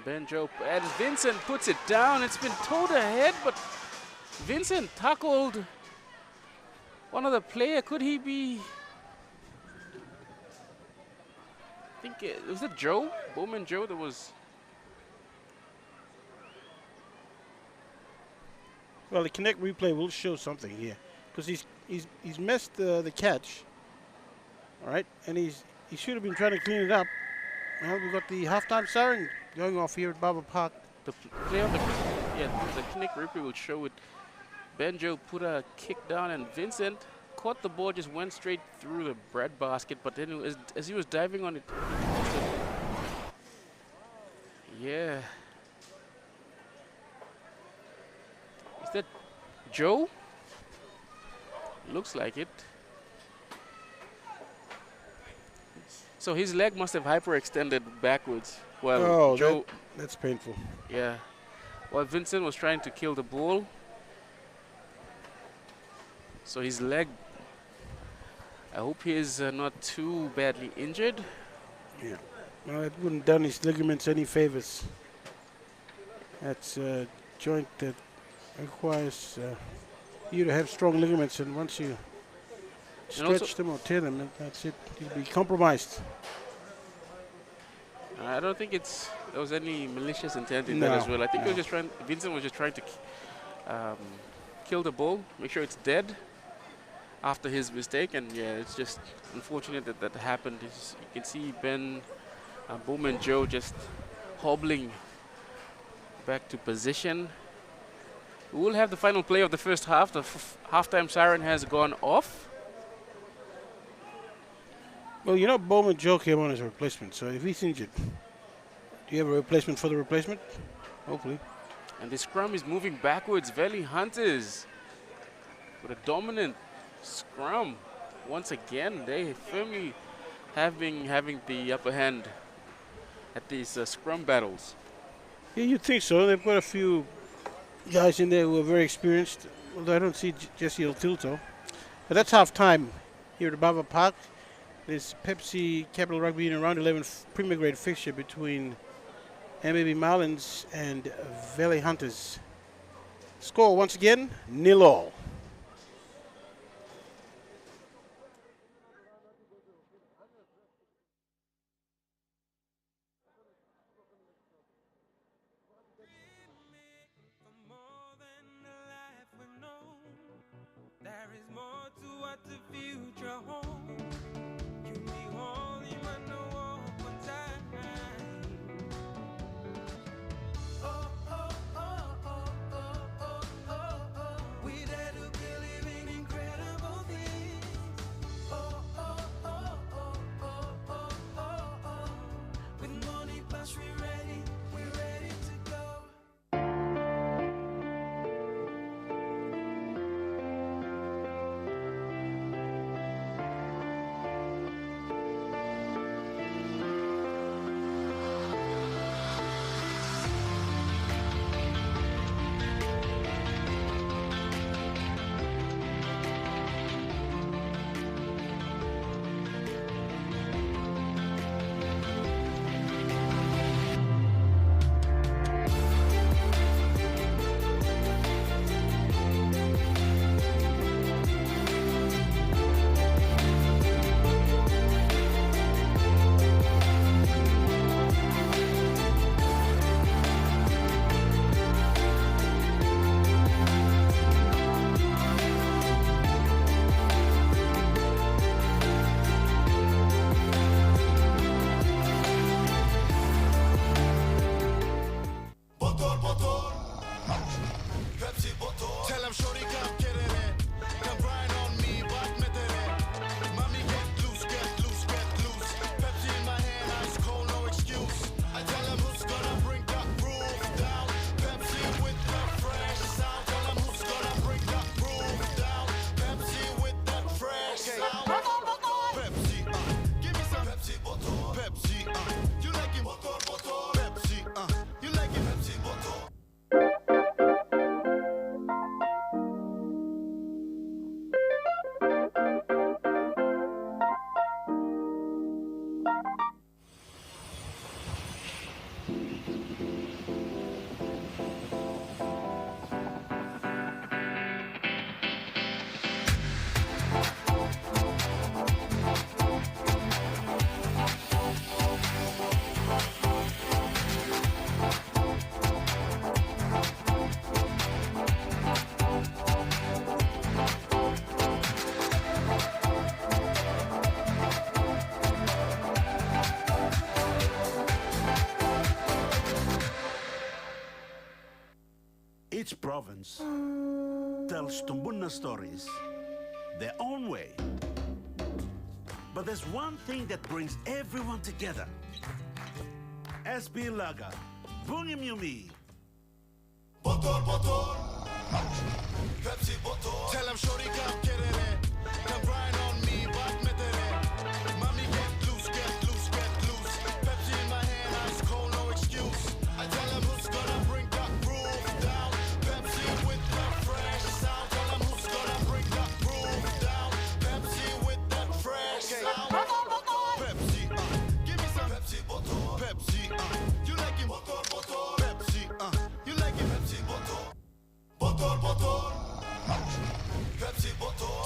Benjo and Vincent puts it down. It's been towed ahead, but Vincent tackled one of the player. Could he be? I think was it Joe? Bowman Joe that was. Well, the Kinect replay will show something here because he's messed the catch. All right, and he should have been trying to clean it up. Well, we got the halftime siren going off here at Bava Park. The play on the Kinect replay will show it. Benjo put a kick down, and Vincent caught the ball, just went straight through the bread basket. But then, as he was diving on it, yeah. Is that Joe? Looks like it. So his leg must have hyperextended backwards. Well, Joe. That's painful. Yeah. While Vincent was trying to kill the ball. So his leg, I hope he is not too badly injured. Yeah. Well, it wouldn't done his ligaments any favors. That's a joint that requires you to have strong ligaments, and once you stretch them or tear them, that's it. You'll be compromised. I don't think there was any malicious intent in that as well. I think Vincent was just trying to kill the ball, make sure it's dead after his mistake, and yeah, it's just unfortunate that happened. You can see Bowman Joe just hobbling back to position. We will have the final play of the first half. The halftime siren has gone off. Well, you know, Bowman Joe came on as a replacement, so if he's injured, do you have a replacement for the replacement? Hopefully. And the scrum is moving backwards. Valley Hunters with a dominant scrum. Once again, they firmly have been having the upper hand at these scrum battles. Yeah, you'd think so. They've got a few guys in there who are very experienced, although I don't see Jesse Tilto. But that's half time here at Bava Park. This PEPSI Capital Rugby Union Round 11 Premier Grade fixture between MBB Marlins and Valley Hunters. Score once again, 0-0. There is more to what the future holds. You be holy when the war for time. Oh, oh, oh, oh, oh, oh, oh, oh. We dare to believe in incredible things. Oh, oh, oh, oh, oh, oh, oh, oh. With Moni Plus, we're ready to go. Each province tells Tumbuna stories their own way. But there's one thing that brings everyone together. SB Laga, Bungim Yumi. Botol, botol. Pepsi botol. Tell them shorty come get it. Come grind on me, but metere. Mommy get loose, get loose, get loose. Pepsi in my hand, ice cold, no excuse. I tell them who's gonna bring that groove down. Pepsi with the fresh sound. Tell them who's gonna bring that groove down. Pepsi with that fresh sound. Pepsi, give me some Pepsi botol. Pepsi, you like it? Botol, botol. Pepsi, you like it? Pepsi botol. Botol, botol. Pepsi botol.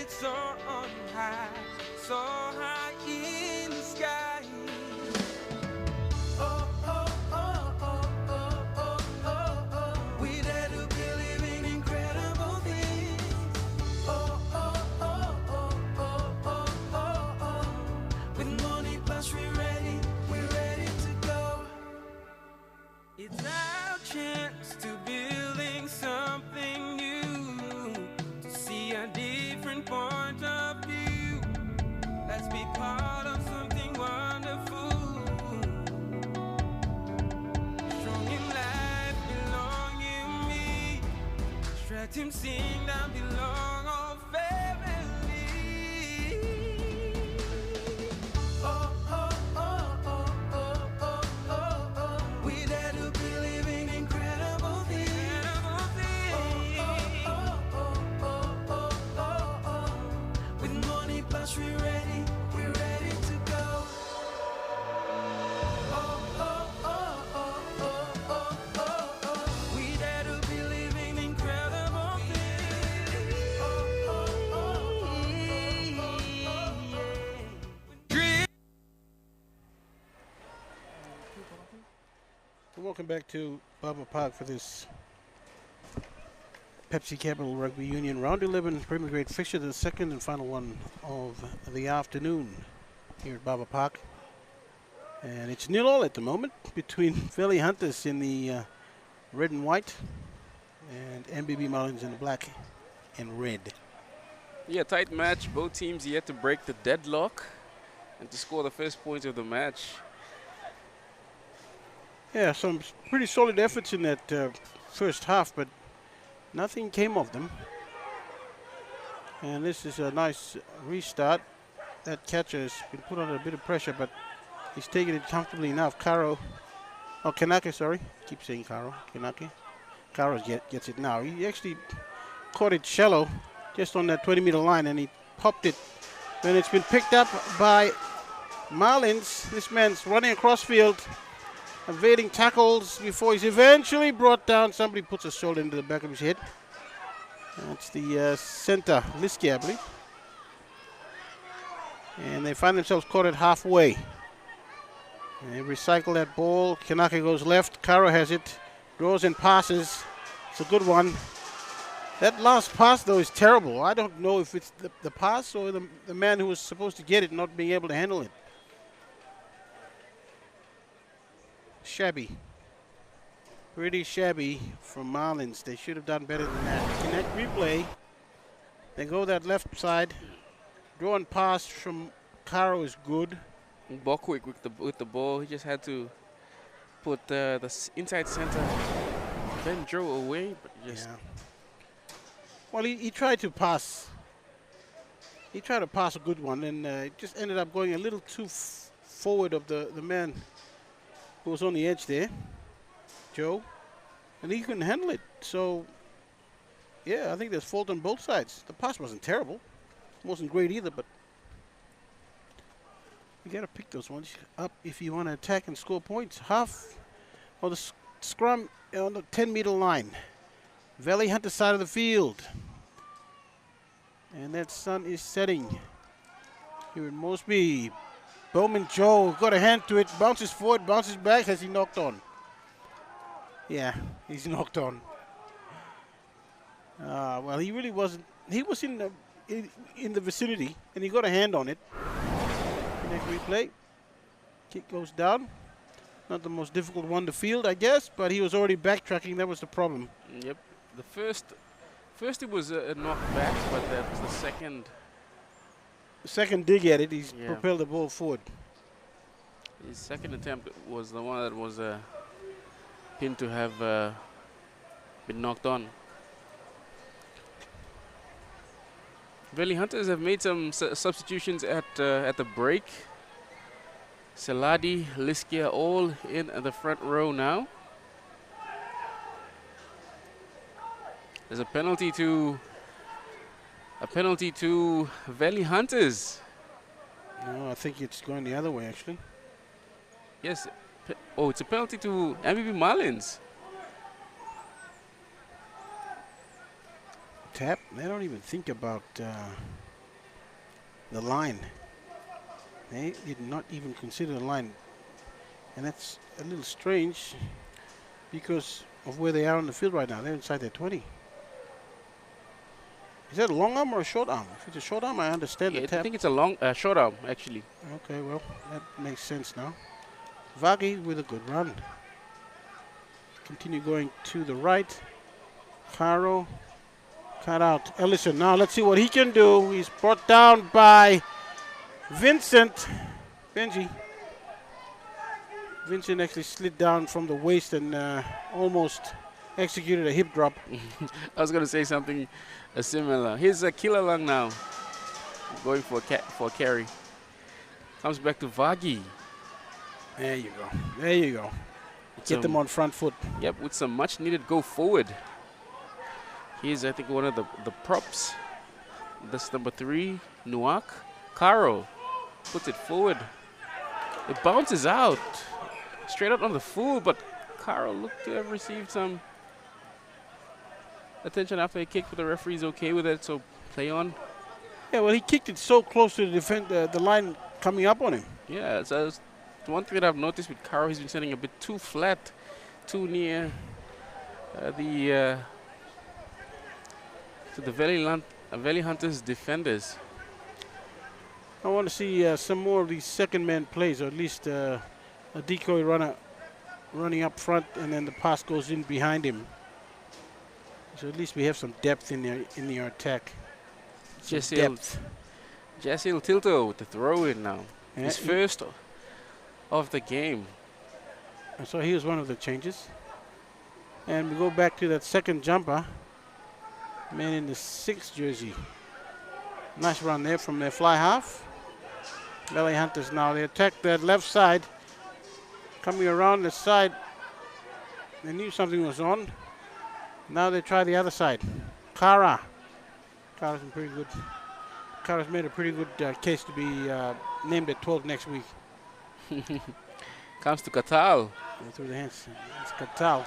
it's on high, so high in the sky. Oh, oh, oh, oh, oh, oh, oh, oh. We dare to believe in incredible things. Oh, oh, oh, oh, oh, oh, oh, oh. With Moni Plus, we're ready to go. It's our chance to building something new, to see a different point of view. Let's be part of something wonderful. Strong in life, belong in me. Stretch him, sing, that belong all family. Oh, oh, oh, oh, oh, oh, oh, oh. We dare to believe in incredible things. Oh, oh, oh, oh, oh, oh, oh. With Moni Plus, we're ready to go. Oh, oh, oh, oh, oh, oh, oh, oh. We dare to believe in incredible things. Oh, oh, oh, oh, oh, oh, oh, yeah. Welcome back to Bava Park for this Pepsi Capital Rugby Union Round 11 Premier Grade fixture, the second and final one of the afternoon here at Bava Park. And it's 0-0 at the moment between Valley Hunters in the red and white and MBB Marlins in the black and red. Yeah, tight match. Both teams yet to break the deadlock and to score the first point of the match. Yeah, some pretty solid efforts in that first half, but nothing came of them. And this is a nice restart. That catcher has been put under a bit of pressure, but he's taking it comfortably enough. Kanake, sorry. Keep saying Kanake. Karo gets it now. He actually caught it shallow, just on that 20-meter line, and he popped it. Then it's been picked up by Marlins. This man's running across field, evading tackles before he's eventually brought down. Somebody puts a shoulder into the back of his head. That's the center, Liski, I believe. And they find themselves caught at halfway. And they recycle that ball. Kanaka goes left. Karo has it. Draws and passes. It's a good one. That last pass, though, is terrible. I don't know if it's the pass or the man who was supposed to get it not being able to handle it. Shabby. Pretty shabby from Marlins. They should have done better than that. Kinect replay. They go that left side. Draw and pass from Karo is good. Ball quick with the ball. He just had to put the inside center. Then drew away, but just. Yeah. Well, he tried to pass. He tried to pass a good one, and it just ended up going a little too forward of the man who was on the edge there, Joe, and he couldn't handle it. So, yeah, I think there's fault on both sides. The pass wasn't terrible. It wasn't great either, but you got to pick those ones up if you want to attack and score points. Half of the scrum on the 10-meter line. Valley Hunter side of the field. And that sun is setting here in Moresby. Bowman Joe got a hand to it, bounces forward, bounces back. Has he knocked on? Yeah, he's knocked on. Well, he really wasn't. He was in the vicinity, and he got a hand on it. Next replay. Kick goes down. Not the most difficult one to field, I guess, but he was already backtracking. That was the problem. Yep. The first it was a knock back, but that was the second. The second dig at it, he's propelled the ball forward. His second attempt was the one that was pinned to have been knocked on. Valley Hunters have made some substitutions at the break. Saladi, Liskia all in the front row now. There's a penalty to Valley Hunters. No, I think it's going the other way, actually. Yes. Oh, it's a penalty to MBB Marlins. Tap. They don't even think about the line. They did not even consider the line. And that's a little strange because of where they are on the field right now. They're inside their 20. Is that a long arm or a short arm? If it's a short arm, I understand Yeah, the I tap. think it's a long, short arm, actually. Okay, well, that makes sense now. Vagi with a good run. Continue going to the right. Caro, cut out. Ellison, now let's see what he can do. He's brought down by Vincent. Benji. Vincent actually slid down from the waist and almost executed a hip drop. I was going to say something similar. Here's a killer lung now. Going for a carry. Comes back to Vagi. There you go. There you go. Get them on front foot. Yep, with some much needed go forward. Here's, I think, one of the props. That's number 3, Nuak. Caro puts it forward. It bounces out. Straight out on the full, but Caro looked to have received some attention after a kick, but the referee's okay with it, so play on. Yeah, well, he kicked it so close to the line coming up on him. Yeah, so that's one thing that I've noticed with Caro, he's been sending a bit too flat, too near to the Valley Hunters defenders. I want to see some more of these second man plays, or at least a decoy runner running up front, and then the pass goes in behind him. So at least we have some depth in the attack. Jasil Tilto with the throw in now. Yeah, His first of the game. So here's one of the changes. And we go back to that second jumper. Man in the 6th jersey. Nice run there from their fly half. Valley Hunters now, they attack that left side. Coming around the side. They knew something was on. Now they try the other side. Kara's been pretty good. Kara's made a pretty good case to be named at 12 next week. Comes to Katal. Through the hands. It's Katal.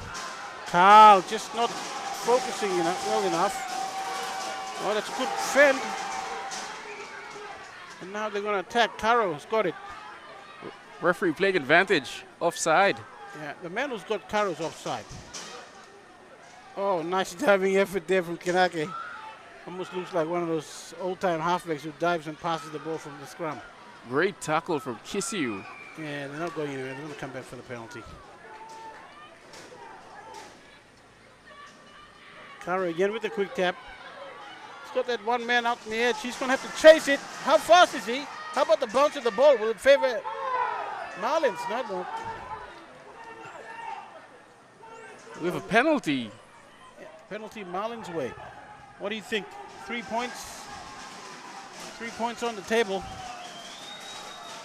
Carl just not focusing well enough. Oh, that's a good fend. And now they're going to attack. Caro's got it. Referee playing advantage. Offside. Yeah, the man who's got Caro's offside. Oh, nice diving effort there from Kinect. Almost looks like one of those old-time halfbacks who dives and passes the ball from the scrum. Great tackle from Kisiu. Yeah, they're not going anywhere. They're going to come back for the penalty. Caro again with the quick tap. He's got that one man out in the edge. He's going to have to chase it. How fast is he? How about the bounce of the ball? Will it favor Marlins? No, it won't. We have a penalty. Yeah, penalty Marlins way. What do you think? 3 points? 3 points on the table.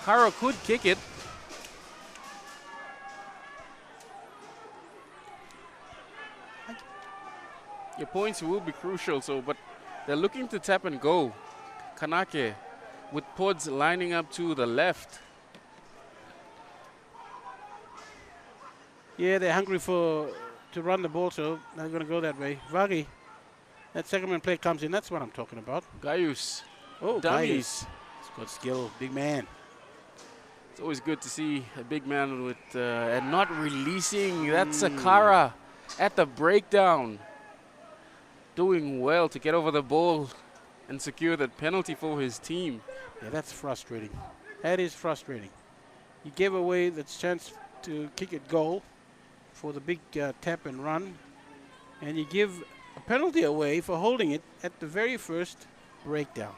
Caro could kick it. Your points will be crucial, but they're looking to tap and go. Kanake with pods lining up to the left. Yeah, they're hungry to run the ball, so they're going to go that way. Vagi, that second man play comes in. That's what I'm talking about. Gaius. Oh, Dummies. He's got skill, big man. It's always good to see a big man with and not releasing. That's Sakara at the breakdown. Doing well to get over the ball and secure that penalty for his team. Yeah, that's frustrating. That is frustrating. You gave away the chance to kick it goal for the big tap and run, and you give a penalty away for holding it at the very first breakdown.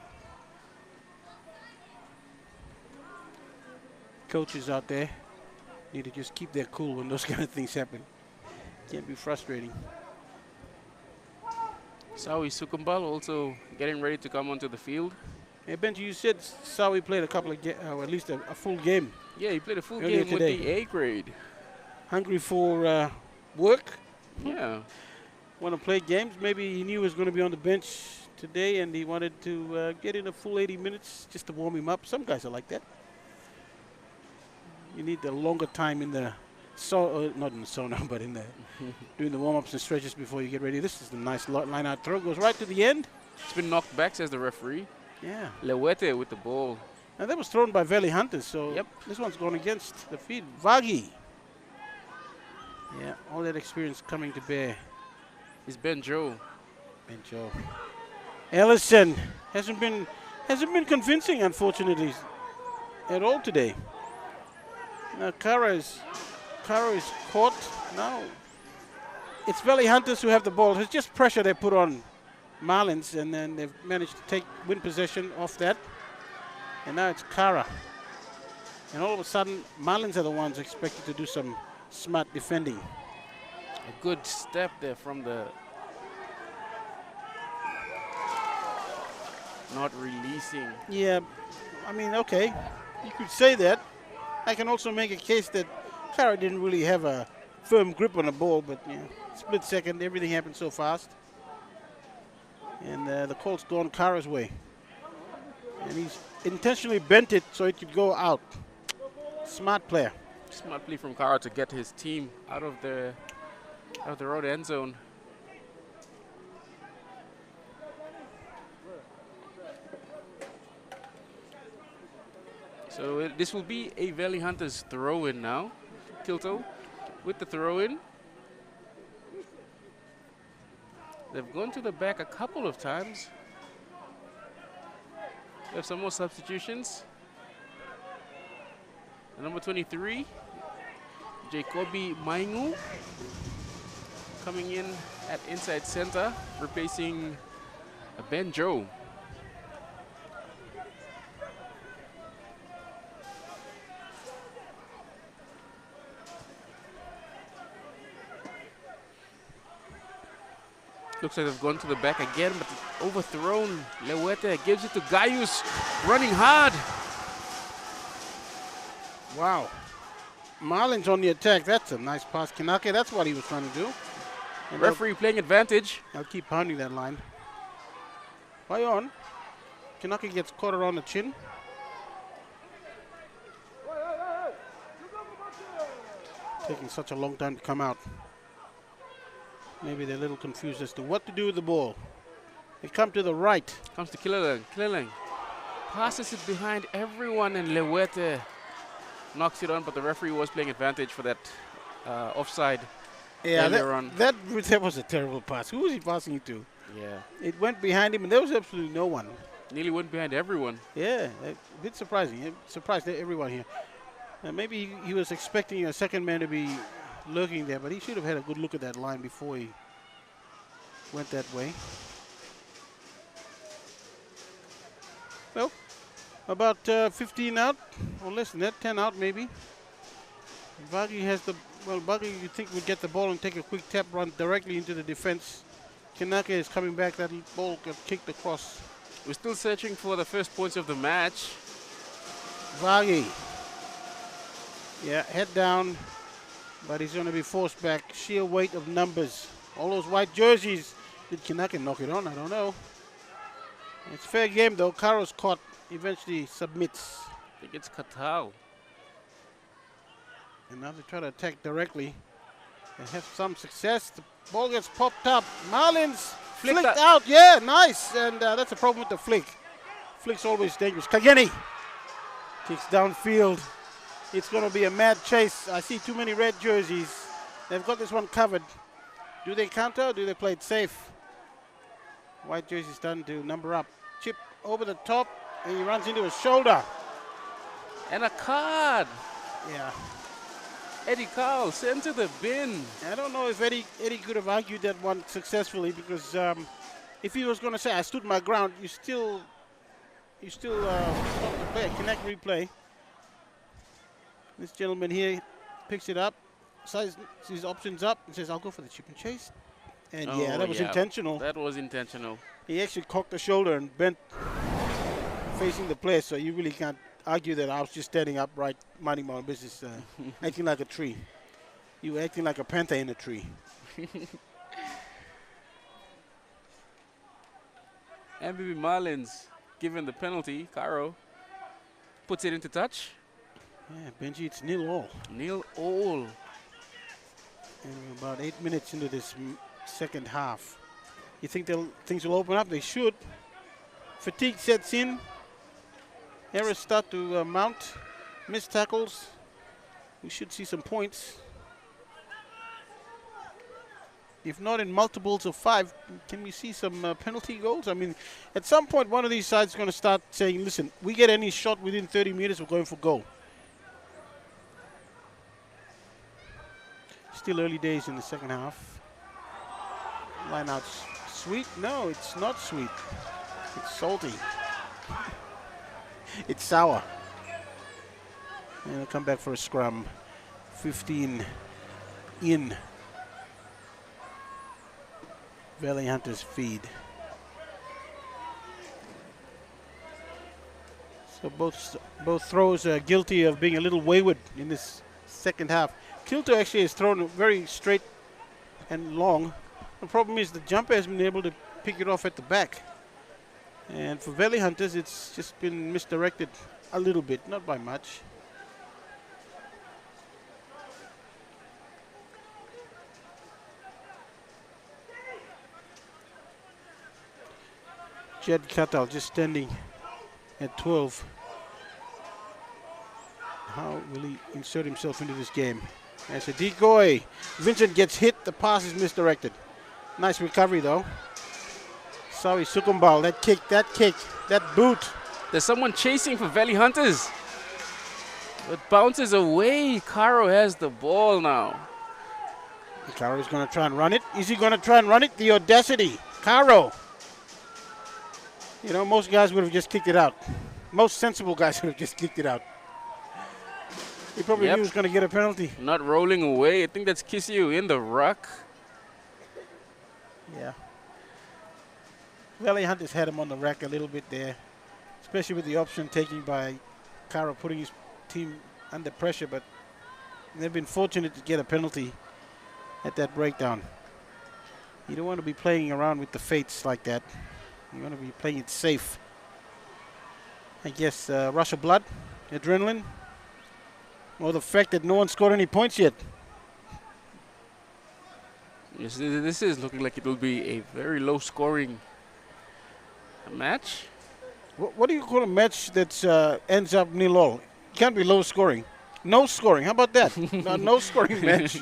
Coaches out there need to just keep their cool when those kind of things happen. Can't be frustrating. Sawi Sukumbal also getting ready to come onto the field. Hey, Benji, you said Sawi played a couple of or at least a full game. Yeah, he played a full Earlier game with today. the A grade. Hungry for work? Yeah. Want to play games? Maybe he knew he was going to be on the bench today and he wanted to get in a full 80 minutes just to warm him up. Some guys are like that. You need the longer time in the not in the sauna, but in the doing the warm-ups and stretches before you get ready. This is the nice line out throw. Goes right to the end. It's been knocked back, says the referee. Yeah. Lewete with the ball. And that was thrown by Valley Hunters, so Yep. this one's going against the feed. Vagi. Yeah, all that experience coming to bear. It's Ben Joe. Ben Joe. Ellison hasn't been convincing, unfortunately, at all today. Now Kara is caught. Now it's Valley Hunters who have the ball. It's just pressure they put on Marlins, and then they've managed to win possession off that. And now it's Kara. And all of a sudden, Marlins are the ones expected to do some smart defending. A good step there from the not releasing. Yeah, I mean, okay, you could say that. I can also make a case that Kara didn't really have a firm grip on the ball, but yeah, split second, everything happened so fast. And the call's gone Kara's way. And he's intentionally bent it so it could go out. Smart player. Smart play from Kara to get his team out of the road end zone. So this will be a Valley Hunters throw-in now. Kilto with the throw-in. They've gone to the back a couple of times. We have some more substitutions. Number 23, Jacoby Maingu, coming in at inside center, replacing Ben Joe. Looks like they've gone to the back again, but overthrown. Lewete gives it to Gaius, running hard. Wow. Marlins on the attack. That's a nice pass. Kinake, that's what he was trying to do. And Referee playing advantage. I'll keep pounding that line. Why on? Kinake gets caught around the chin. Taking such a long time to come out. Maybe they're a little confused as to what to do with the ball. They come to the right. Comes to Kilelang. Kilelang passes it behind everyone, and Lewete knocks it on, but the referee was playing advantage for that offside earlier on. That was a terrible pass. Who was he passing it to? Yeah. It went behind him, and there was absolutely no one. Nearly went behind everyone. Yeah, a bit surprising. It surprised everyone here. Maybe he was expecting a second man to be lurking there, but he should have had a good look at that line before he went that way. Well, about 15 out, or less than that, 10 out maybe. Vagi has the, well, Vagi you think would get the ball and take a quick tap run directly into the defense. Kinake is coming back, that ball got kicked across. We're still searching for the first points of the match. Vagi. Yeah, head down, but he's going to be forced back. Sheer weight of numbers. All those white jerseys. Did Kinake knock it on? I don't know. It's fair game though. Karo's caught. Eventually submits. I think it's Katao. And now they try to attack directly. They have some success. The ball gets popped up. Marlins flicked out. Yeah, nice. And that's a problem with the flick. Flick's always dangerous. Kageni kicks downfield. It's going to be a mad chase. I see too many red jerseys. They've got this one covered. Do they counter or do they play it safe? White jersey starting to number up. Chip over the top, and he runs into his shoulder. And a card. Yeah. Eddie Carl sent to the bin. I don't know if Eddie could have argued that one successfully, because if he was going to say, I stood my ground, you still want to play a Kinect replay. This gentleman here picks it up, sees his options up, and says, I'll go for the chip and chase. And yeah, that was intentional. That was intentional. He actually cocked the shoulder and bent facing the player, so you really can't argue that I was just standing upright, minding my own business, acting like a tree. You were acting like a panther in a tree. MBB Marlins, given the penalty, Caro puts it into touch. Yeah, Benji, it's 0-all. 0-all. And we're about 8 minutes into this second half. You think things will open up? They should. Fatigue sets in. Errors start to mount. Missed tackles. We should see some points. If not in multiples of 5, can we see some penalty goals? I mean, at some point, one of these sides is going to start saying, listen, we get any shot within 30 meters, we're going for goal. Still early days in the second half. Line out sweet? No, it's not sweet. It's salty. It's sour. And we'll come back for a scrum. 15 in. Valley Hunters feed. So both throws are guilty of being a little wayward in this second half. Kilto actually has thrown very straight and long. The problem is the jumper has been able to pick it off at the back. And for Valley Hunters, it's just been misdirected a little bit, not by much. Jed Katal just standing at 12. How will he insert himself into this game? As a decoy, Vincent gets hit, the pass is misdirected. Nice recovery though. Sorry, Sukumbal, that kick, that boot. There's someone chasing for Valley Hunters. It bounces away. Caro has the ball now. Caro is going to try and run it. Is he going to try and run it? The audacity. Caro. You know, most guys would have just kicked it out. Most sensible guys would have just kicked it out. He probably knew he was going to get a penalty. Not rolling away. I think that's Kisiu in the ruck. Yeah. Valley Hunters had him on the rack a little bit there, especially with the option taking by Caro, putting his team under pressure, but they've been fortunate to get a penalty at that breakdown. You don't want to be playing around with the fates like that. You want to be playing it safe. I guess rush of blood, adrenaline, or the fact that no one scored any points yet. Yes, this is looking like it will be a very low scoring match. What do you call a match that ends up 0-0? Can't be low scoring. No scoring. How about that? No scoring match.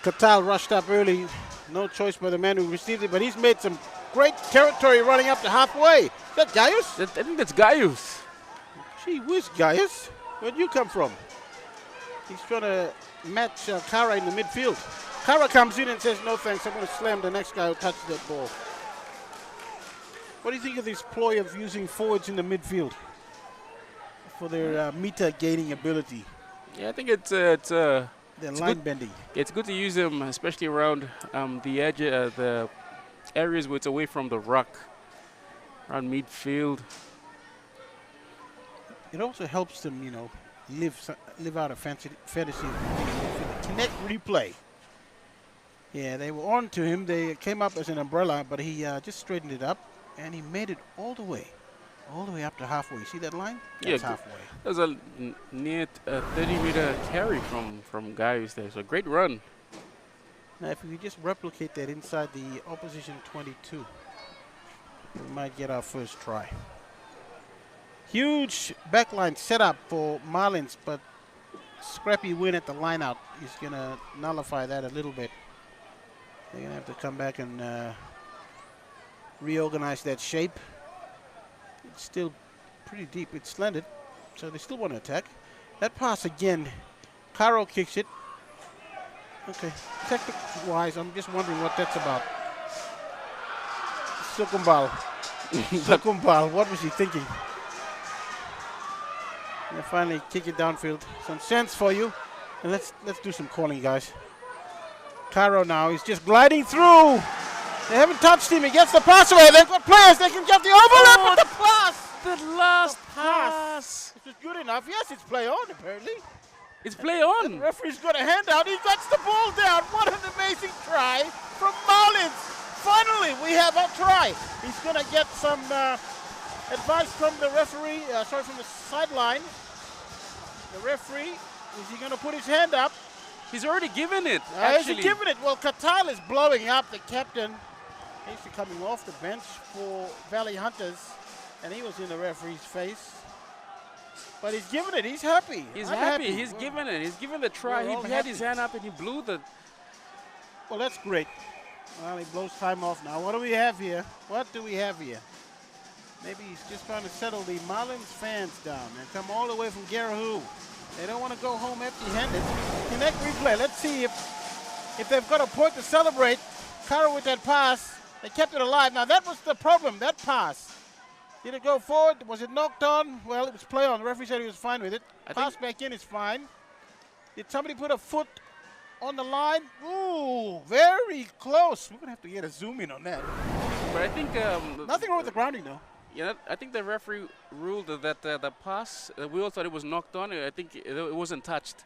Katal rushed up early. No choice by the man who received it, but he's made some great territory running up to halfway. Is that Gaius? I think that's Gaius. Gee whiz, Gaius. Where'd you come from? He's trying to match Kara in the midfield. Kara comes in and says, no thanks, I'm going to slam the next guy who touches that ball. What do you think of this ploy of using forwards in the midfield for their meter gaining ability? Yeah, I think it's line bending. It's good to use them, especially around the edge, the areas where it's away from the ruck, around midfield. It also helps them, you know, live out a fantasy. Kinect replay. Yeah, they were on to him. They came up as an umbrella, but he just straightened it up, and he made it all the way up to halfway. See that line? That's halfway. That was a near 30-meter carry from Gaius there. So great run. Now, if we could just replicate that inside the opposition 22, we might get our first try. Huge backline setup for Marlins, but scrappy win at the lineout is going to nullify that a little bit. They're going to have to come back and reorganize that shape. It's still pretty deep. It's slanted, so they still want to attack. That pass again. Caro kicks it. Okay, technical-wise, I'm just wondering what that's about. Sukumbal. Sukumbal, what was he thinking? And finally kick it downfield. Some sense for you. And let's do some calling, guys. Caro now, he's just gliding through. They haven't touched him. He gets the pass away. They've got players. They can get the overlap with the pass. The last pass. This is good enough. Yes, it's play on, apparently. It's play on. The referee's got a hand out. He gets the ball down. What an amazing try from Marlins. Finally, we have a try. He's going to get some advice from the referee, from the sideline. The referee, is he going to put his hand up? He's already given it. He's Actually, giving it. Well, Katal is blowing up, the captain. He's coming off the bench for Valley Hunters, and he was in the referee's face. But he's giving it. He's happy. He's I'm happy. He's given it. He's given the try. we're all He had his happy. hand up and he blew the. Well, that's great. Well, he blows time off now. What do we have here? What do we have here? Maybe he's just trying to settle the Marlins fans down. They come all the way from Garahoo. They don't want to go home empty-handed. Kinect replay. Let's see if they've got a point to celebrate. Kara with that pass. They kept it alive. Now, that was the problem, that pass. Did it go forward? Was it knocked on? Well, it was play on. The referee said he was fine with it. Pass back in is fine. Did somebody put a foot on the line? Ooh, very close. We're going to have to get a zoom in on that. But I think. Nothing wrong with the grounding, though. Yeah, I think the referee ruled that the pass. We all thought it was knocked on. I think it wasn't touched.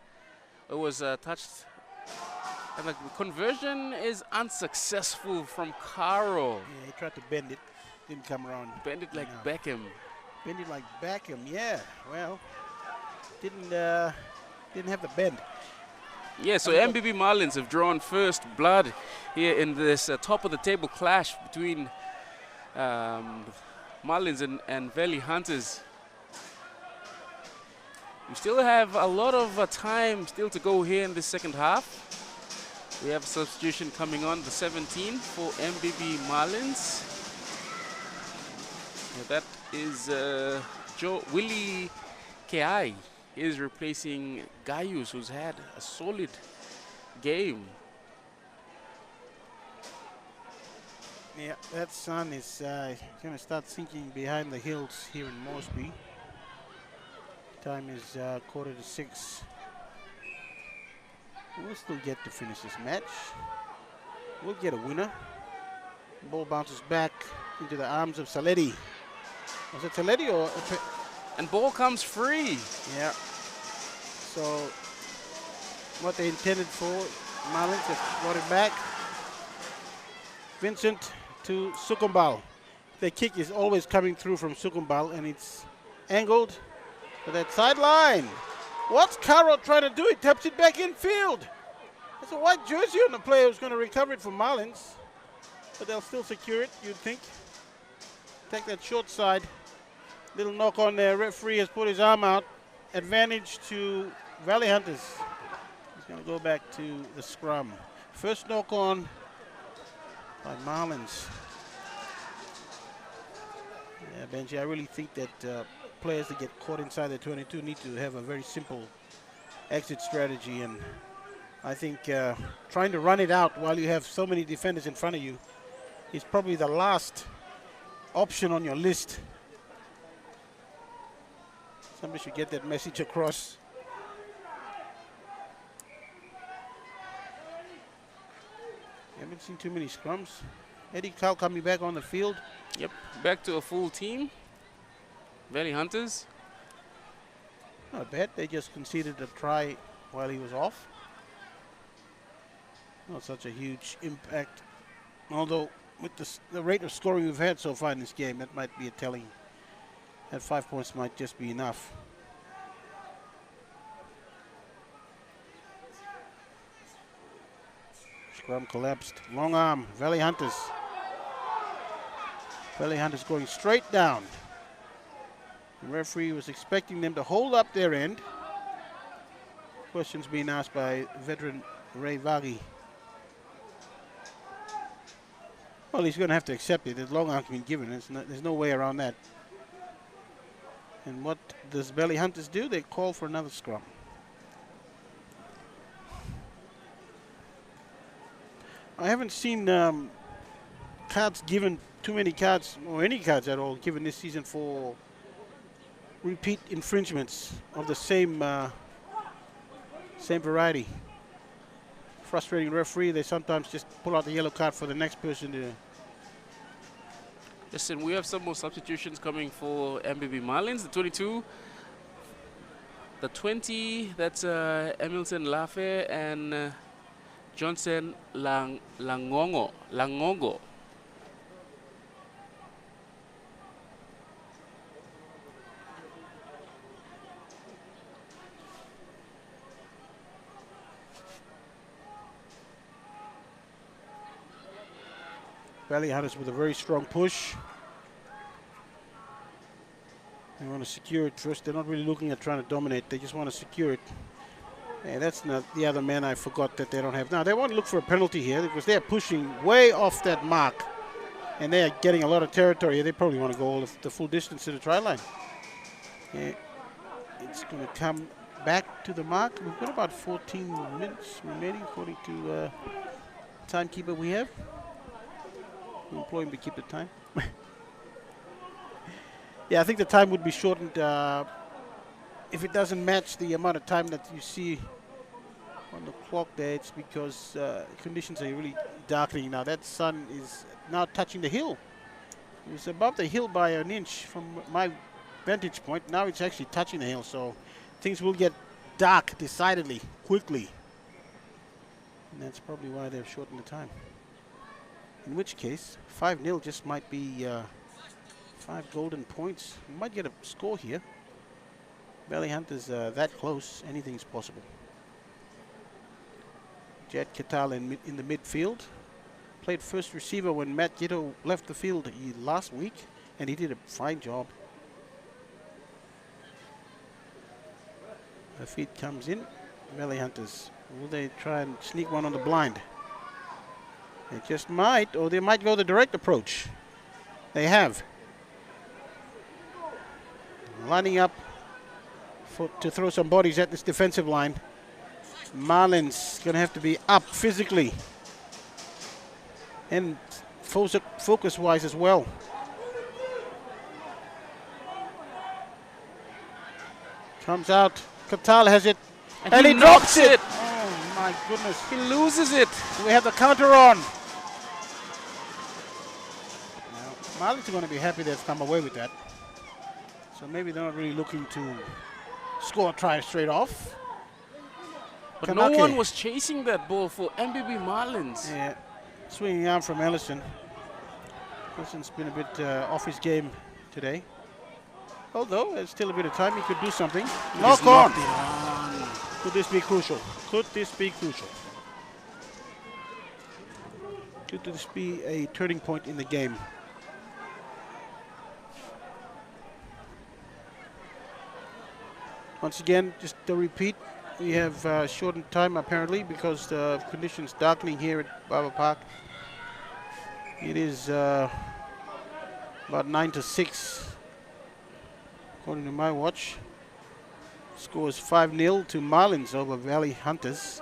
It was touched. And the conversion is unsuccessful from Caro. Yeah, he tried to bend it. Didn't come around. Bend it like No. Beckham. Bend it like Beckham, yeah. Well, didn't have the bend. Yeah, so MBB Marlins have drawn first blood here in this top of the table clash between Marlins and Valley Hunters. We still have a lot of time still to go here in the second half. We have a substitution coming on, the 17 for MBB Marlins. That is Willie Kai. He is replacing Gaius, who's had a solid game. Yeah, that sun is going to start sinking behind the hills here in Moresby. Time is 5:45. We'll still get to finish this match. We'll get a winner. Ball bounces back into the arms of Saletti. Was it Saletti or? And ball comes free. Yeah. So what they intended for, Marlins have brought it back. Vincent to Sukumbal. The kick is always coming through from Sukumbal, and it's angled to that sideline. What's Caro trying to do? He taps it back infield. There's a white jersey on the player who's going to recover it from Marlins. But they'll still secure it, you'd think. Take that short side. Little knock on there. Referee has put his arm out. Advantage to Valley Hunters. He's going to go back to the scrum. First knock on by Marlins. Yeah, Benji, I really think that players that get caught inside the 22 need to have a very simple exit strategy. And I think trying to run it out while you have so many defenders in front of you is probably the last option on your list. Somebody should get that message across. Haven't seen too many scrums. Eddie Cal coming back on the field. Yep, back to a full team. Valley Hunters. Not bad. They just conceded a try while he was off. Not such a huge impact. Although with the rate of scoring we've had so far in this game, that might be a telling. That 5 points might just be enough. Scrum collapsed. Long arm. Valley Hunters. Valley Hunters going straight down. The referee was expecting them to hold up their end. Questions being asked by veteran Ray Vagi. Well, he's going to have to accept it. The long arm's been given. There's no way around that. And what does Valley Hunters do? They call for another scrum. I haven't seen cards given, too many cards, or any cards at all, given this season for repeat infringements of the same variety. Frustrating referee. They sometimes just pull out the yellow card for the next person to. Listen, we have some more substitutions coming for MBB Marlins. The 22, the 20, that's Emilton Lafe and Johnson Langongo. Valley Hunters with a very strong push. They want to secure it first. They're not really looking at trying to dominate. They just want to secure it. And that's not the other man I forgot that they don't have. Now, they want to look for a penalty here because they're pushing way off that mark. And they're getting a lot of territory. They probably want to go all the full distance to the try line. Yeah. It's going to come back to the mark. We've got about 14 minutes remaining according to timekeeper we have. We employ him to keep the time. Yeah, I think the time would be shortened if it doesn't match the amount of time that you see on the clock there. It's because conditions are really darkening now. That sun is now touching the hill. It was above the hill by an inch from my vantage point. Now it's actually touching the hill, so things will get dark decidedly, quickly. And that's probably why they've shortened the time. In which case, 5-0 just might be 5 golden points. We might get a score here. Valley Hunters that close. Anything's possible. Jed Katal in the midfield. Played first receiver when Matt Gitto left the field last week, and he did a fine job. The feed comes in. Valley Hunters. Will they try and sneak one on the blind? They just might, or they might go the direct approach. They have. Lining up to throw some bodies at this defensive line. Marlins going to have to be up physically and focus-wise as well. Comes out. Katal has it. And he drops it. Oh, my goodness. He loses it. We have the counter on. Now, Marlins are going to be happy they've come away with that. So maybe they're not really looking to score a try straight off. But no one was chasing that ball for MBB Marlins. Yeah, swinging arm from Ellison. Ellison's been a bit off his game today. Although, there's still a bit of time, he could do something. Knock on! Could this be crucial? Could this be crucial? Could this be a turning point in the game? Once again, just to repeat, we have shortened time apparently because the conditions darkening here at Bava Park. It is about 9 to 6, according to my watch. Score is 5-0 to Marlins over Valley Hunters.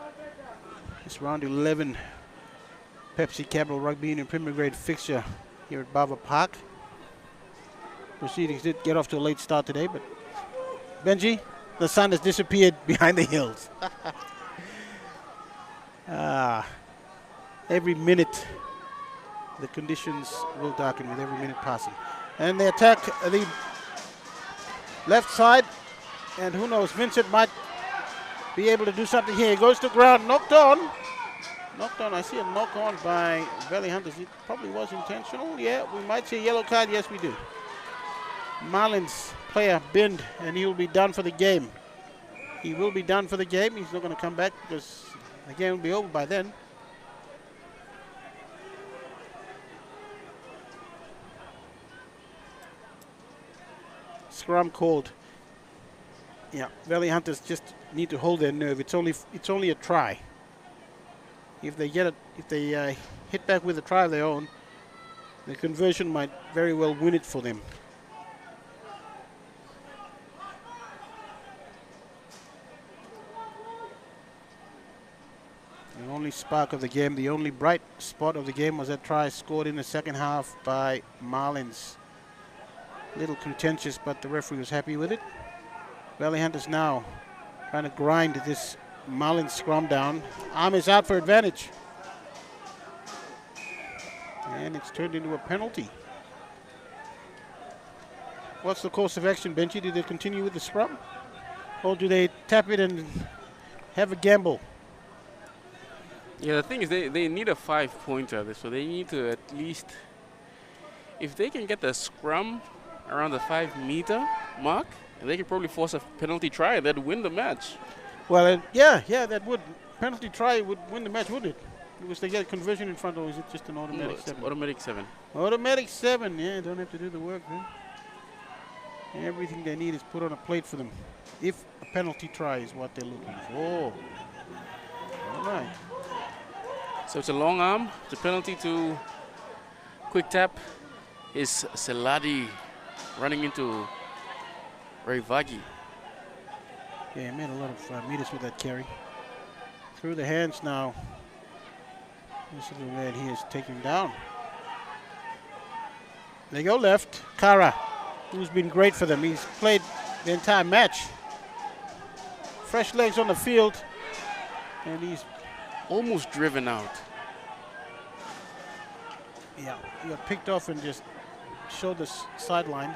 It's round 11 Pepsi Capital Rugby Union Premier Grade fixture here at Bava Park. Proceedings did get off to a late start today, but Benji, the sun has disappeared behind the hills. Every minute, the conditions will darken with every minute passing. And they attack the left side. And who knows, Vincent might be able to do something here. He goes to ground, knocked on. Knocked on, I see a knock on by Valley Hunters. It probably was intentional. Yeah, we might see a yellow card. Yes, we do. Marlins player binned, and he will be done for the game. He will be done for the game. He's not going to come back because the game will be over by then. Scrum called. Yeah, Valley Hunters just need to hold their nerve. It's only a try. If they get it, if they hit back with a try of their own, the conversion might very well win it for them. The only spark of the game, the only bright spot of the game was that try scored in the second half by Marlins. A little contentious, but the referee was happy with it. Valley Hunters now trying to grind this Marlins scrum down. Arm is out for advantage. And it's turned into a penalty. What's the course of action, Benji? Do they continue with the scrum? Or do they tap it and have a gamble? Yeah, the thing is they need a 5-pointer, so they need to at least, if they can get the scrum around the 5-meter mark, they could probably force a penalty try and that'd win the match. Well, yeah, that would. Penalty try would win the match, wouldn't it? Was they get a conversion in front, or is it just an No, automatic it's 7? automatic 7. Automatic 7, yeah, don't have to do the work, man. Everything they need is put on a plate for them. If a penalty try is what they're looking for. All right. So it's a long arm. The penalty to quick tap is Seladi running into Ray Vagi. Yeah, he made a lot of meters with that carry. Through the hands now. This little man here is taken down. They go left. Kara, who's been great for them. He's played the entire match. Fresh legs on the field. And he's, Almost driven out. yeah, he got picked off and just showed the sideline.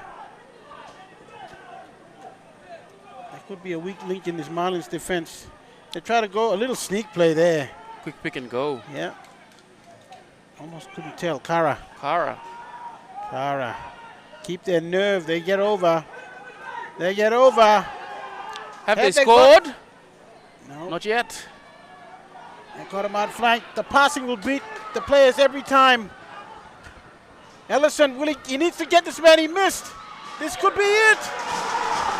That could be a weak link in this Marlins defense. They try to go a little sneak play there. Quick pick and go. Yeah. Almost couldn't tell. Kara. Kara. Keep their nerve. They get over. They get over. Have they Have they scored? No. Not yet. They got him outflanked. The passing will beat the players every time. Ellison, he needs to get this man. He missed. This could be it.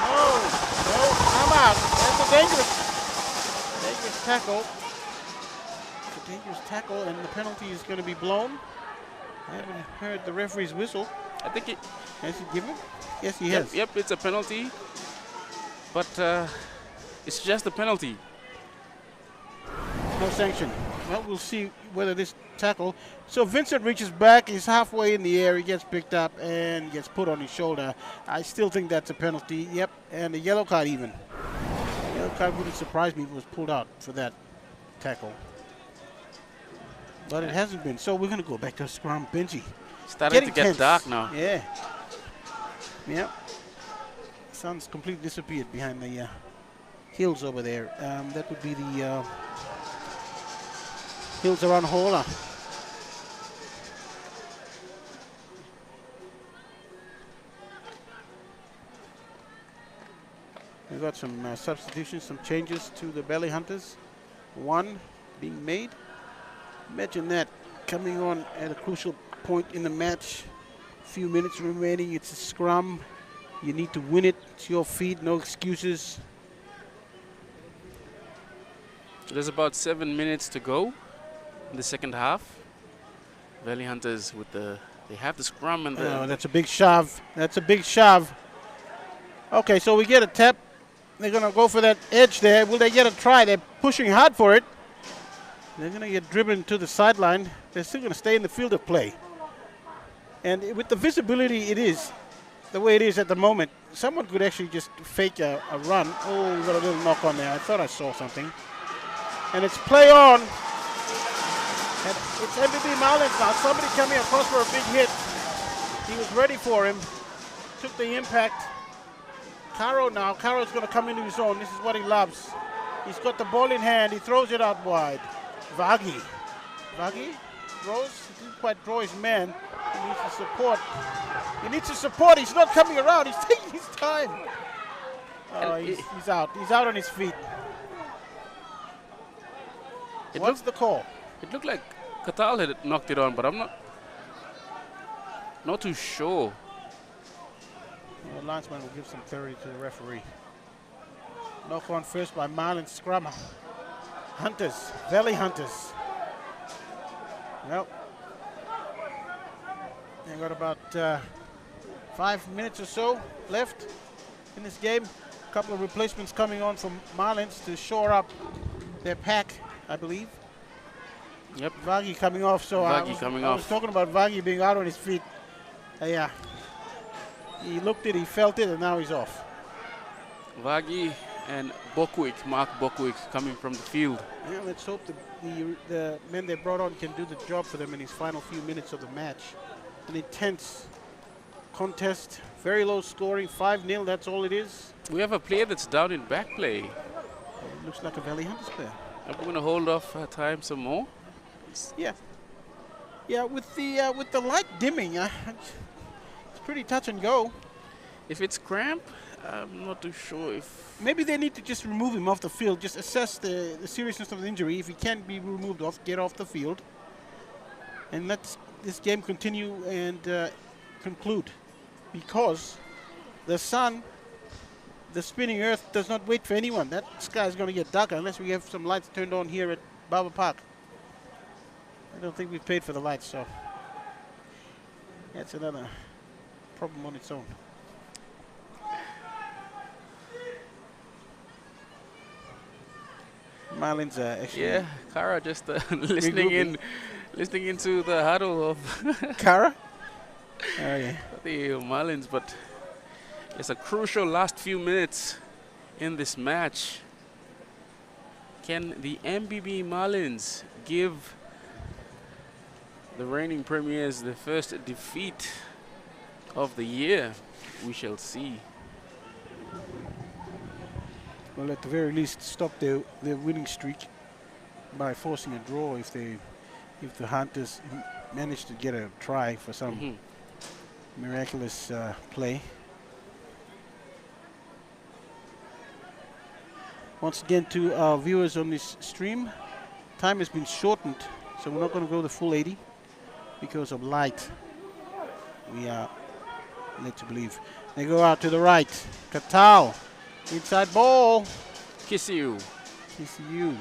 No, I'm out. That's a dangerous tackle. It's a dangerous tackle, and the penalty is going to be blown. I haven't heard the referee's whistle. I think it. Has he given? Yes, he Yep, has. yep, it's a penalty. But it's just a penalty. No sanction. Well, we'll see whether this tackle. So Vincent reaches back. He's halfway in the air. He gets picked up and gets put on his shoulder. I still think that's a penalty. Yep, and a yellow card even. Yellow card wouldn't surprise me if it was pulled out for that tackle. But it hasn't been. So we're going to go back to scrum. Benji. Starting to get tense. dark now. Yeah. Yep. Sun's completely disappeared behind the hills over there. That would be the hills around Hola. We've got some substitutions, some changes to the Valley Hunters. One being made. Imagine that coming on at a crucial point in the match. Few minutes remaining. It's a scrum. You need to win it. It's your feet. No excuses. There's about 7 minutes to go in the second half. Valley Hunters with they have the scrum and the Oh, that's a big shove. That's a big shove. Okay, so we get a tap. They're going to go for that edge there. Will they get a try? They're pushing hard for it. They're going to get driven to the sideline. They're still going to stay in the field of play. And with the visibility it is, the way it is at the moment, someone could actually just fake a run. Oh, we got a little knock on there. I thought I saw something. And it's play on. And it's MBB Marlins now. Somebody coming across for a big hit. He was ready for him. Took the impact. Caro now. Caro's going to come into his own. This is what he loves. He's got the ball in hand. He throws it out wide. Vagi throws. He didn't quite draw his man. He needs to support. He needs to support. He's not coming around. He's taking his time. Oh, he's out. He's out on his feet. What's the call? It looked like Katal had knocked it on, but I'm not too sure. Well, the linesman will give some clarity to the referee. Knock on first by Marlins scrum. Hunters, Valley Hunters. Well, they've got about 5 minutes or so left in this game. A couple of replacements coming on from Marlins to shore up their pack, I believe. Yep. Vagi coming off, so I was talking about Vagi being out on his feet. Yeah. He looked it, he felt it, and now he's off. Vagi and Bokwik, Mark Bokwik, coming from the field. Yeah, let's hope the men they brought on can do the job for them in his final few minutes of the match. An intense contest, very low scoring, 5-0, that's all it is. We have a player that's down in back play. It looks like a Valley Hunters player. Are we going to hold off time some more? Yeah. Yeah, with the light dimming, it's pretty touch and go. If it's cramp, I'm not too sure if. Maybe they need to just remove him off the field, just assess the seriousness of the injury. If he can't be removed off, get off the field. And let this game continue and conclude. Because the sun, the spinning earth, does not wait for anyone. That sky is going to get darker unless we have some lights turned on here at Bava Park. I don't think we've paid for the lights, so that's another problem on its own. Marlins actually. Yeah, Kara just listening into the huddle of Kara? Oh, yeah. the Marlins, but it's a crucial last few minutes in this match. Can the MBB Marlins give the reigning premiers the first defeat of the year? We shall see. Well, at the very least, stop their winning streak by forcing a draw if the Hunters manage to get a try for some miraculous play. Once again, to our viewers on this stream, time has been shortened, so we're not going to go the full 80 because of light. We are led to believe. They go out to the right. Katau. Inside ball. Kisiu. TCU.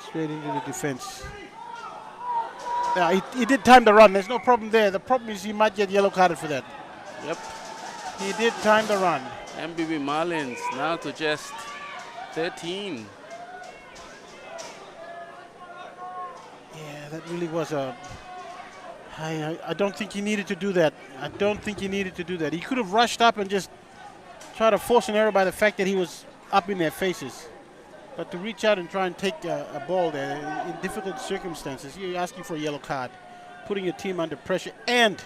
Straight into the defense. Yeah, he did time the run. There's no problem there. The problem is he might get yellow carded for that. Yep. He did time the run. MBB Marlins now to just 13. Yeah, that really was a... I don't think he needed to do that. I don't think he needed to do that. He could have rushed up and just tried to force an error by the fact that he was up in their faces. But to reach out and try and take a ball there in difficult circumstances, you're asking for a yellow card, putting your team under pressure. And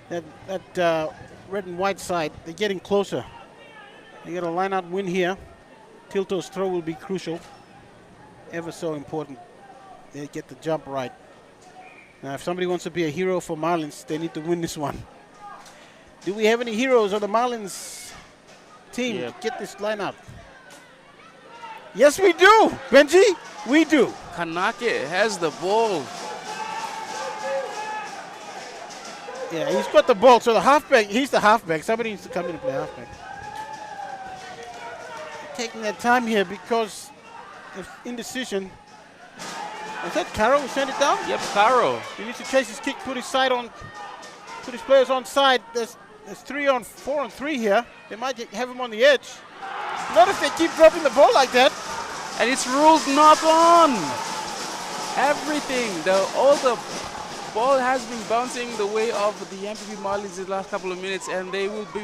that red and white side, they're getting closer. They got a line-out win here. Tilto's throw will be crucial. Ever so important. They get the jump right. Now, if somebody wants to be a hero for Marlins, they need to win this one. Do we have any heroes on the Marlins team to get this line-out? Yes, we do, Benji. We do. Kanake has the ball. Yeah, he's got the ball. So the halfback, he's the halfback. Somebody needs to come in and play halfback. Taking their time here because of indecision. Is that Caro who sent it down? Yep, Caro. He needs to chase his kick, put his side on, put his players on side. There's 4 on 3 here. They might have him on the edge. Not if they keep dropping the ball like that. And it's ruled knock on. Everything, all the ball has been bouncing the way of the MPB Marlins in the last couple of minutes, and they will be,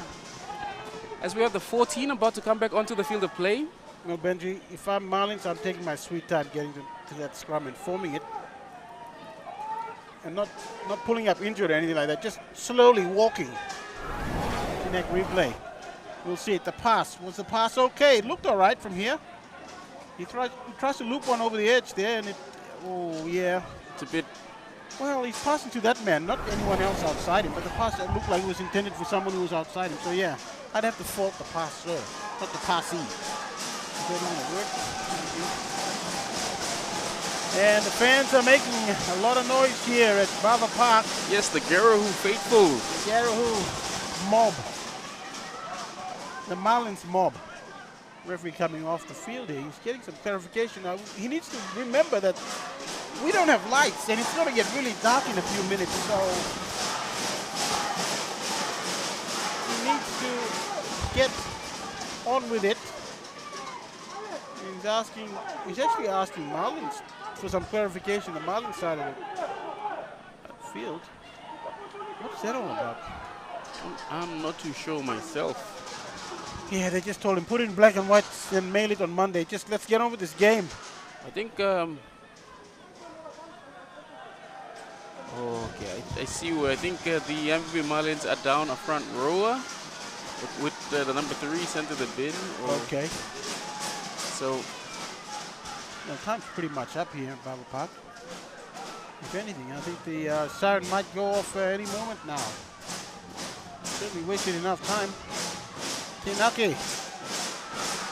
as we have the 14 about to come back onto the field of play. No, Benji, if I'm Marlins, I'm taking my sweet time getting to that scrum and forming it. And not pulling up injured or anything like that, just slowly walking. Kinect replay. We'll see it. The pass. Was the pass okay? It looked all right from here. He tries to loop one over the edge there, and it, oh, yeah. It's a bit... Well, he's passing to that man, not anyone else outside him, but the pass that looked like it was intended for someone who was outside him. So, yeah, I'd have to fault the passer, not the passee. Is that going to work? And the fans are making a lot of noise here at Bava Park. Yes, the Garahu faithful. The Garahu mob. The Marlins mob. Referee coming off the field here. He's getting some clarification. Now, he needs to remember that we don't have lights, and it's going to get really dark in a few minutes. So he needs to get on with it. He's actually asking Marlins for some clarification. The Marlins side of the field. What's that all about? I'm not too sure myself. Yeah, they just told him, put it in black and white and mail it on Monday. Just let's get on with this game. I think, okay, I see where I think the MVB Marlins are down a front rower with the number 3 sent to the bin. Okay. So, well, time's pretty much up here at Bava Park. If anything, I think the siren might go off any moment now. Certainly wasted enough time. Tinake.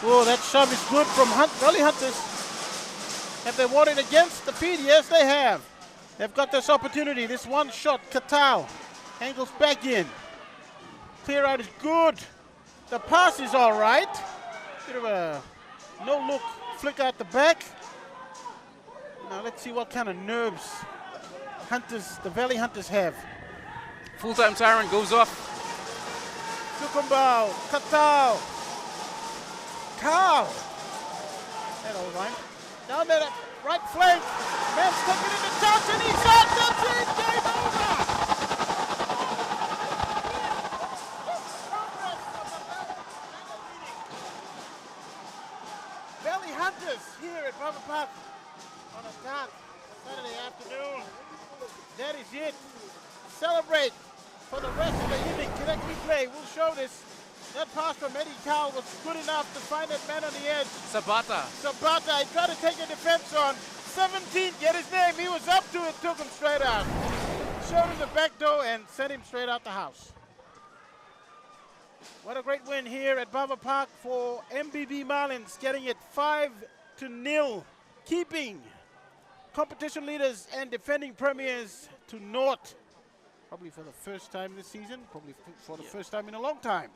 Oh, that shove is good from Valley Hunters. Have they won it against the feed? Yes, they have. They've got this opportunity. This one shot, Katao angles back in. Clear out is good. The pass is all right. Bit of a no-look flick out the back. Now let's see what kind of nerves the Valley Hunters have. Full-time siren goes off. Sukumbao, Katao, Kao. That all right. Down there, right flank. Man's taking it into touch and he's out. That's it. Game over. Valley Hunters here at Bava Park on a dark Saturday afternoon. That is it. Celebrate for the rest of the evening. Kinect replay will show this. That pass from Eddie Cowell was good enough to find that man on the edge. Sabata. Sabata, he tried to take a defense on. 17, get his name. He was up to it, took him straight out. Showed him the back door and sent him straight out the house. What a great win here at Bava Park for MBB Marlins, getting it 5-0, keeping competition leaders and defending premiers to naught. Probably for the first time this season, probably for the first time in a long time.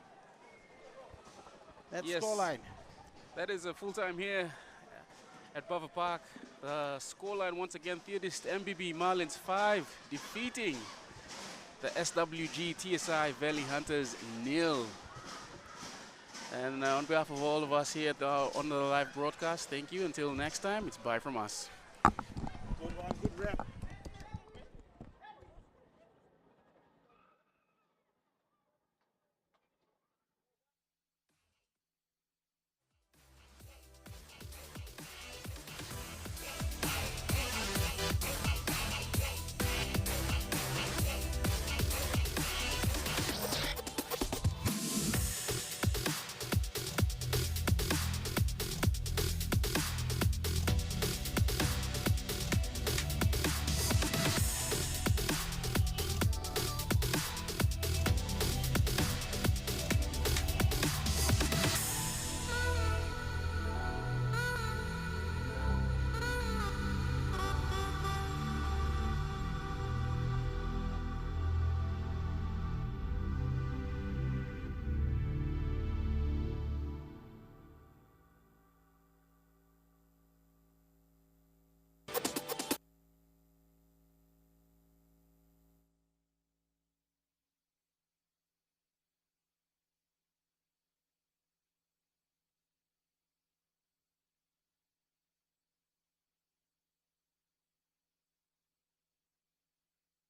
That's Yes. scoreline. That is a full-time here at Bava Park. The scoreline once again, Theodist MBB Marlins 5, defeating the SWG TSI Valley Hunters 0. And on behalf of all of us here on the live broadcast, thank you. Until next time, it's bye from us. Good one, good rep.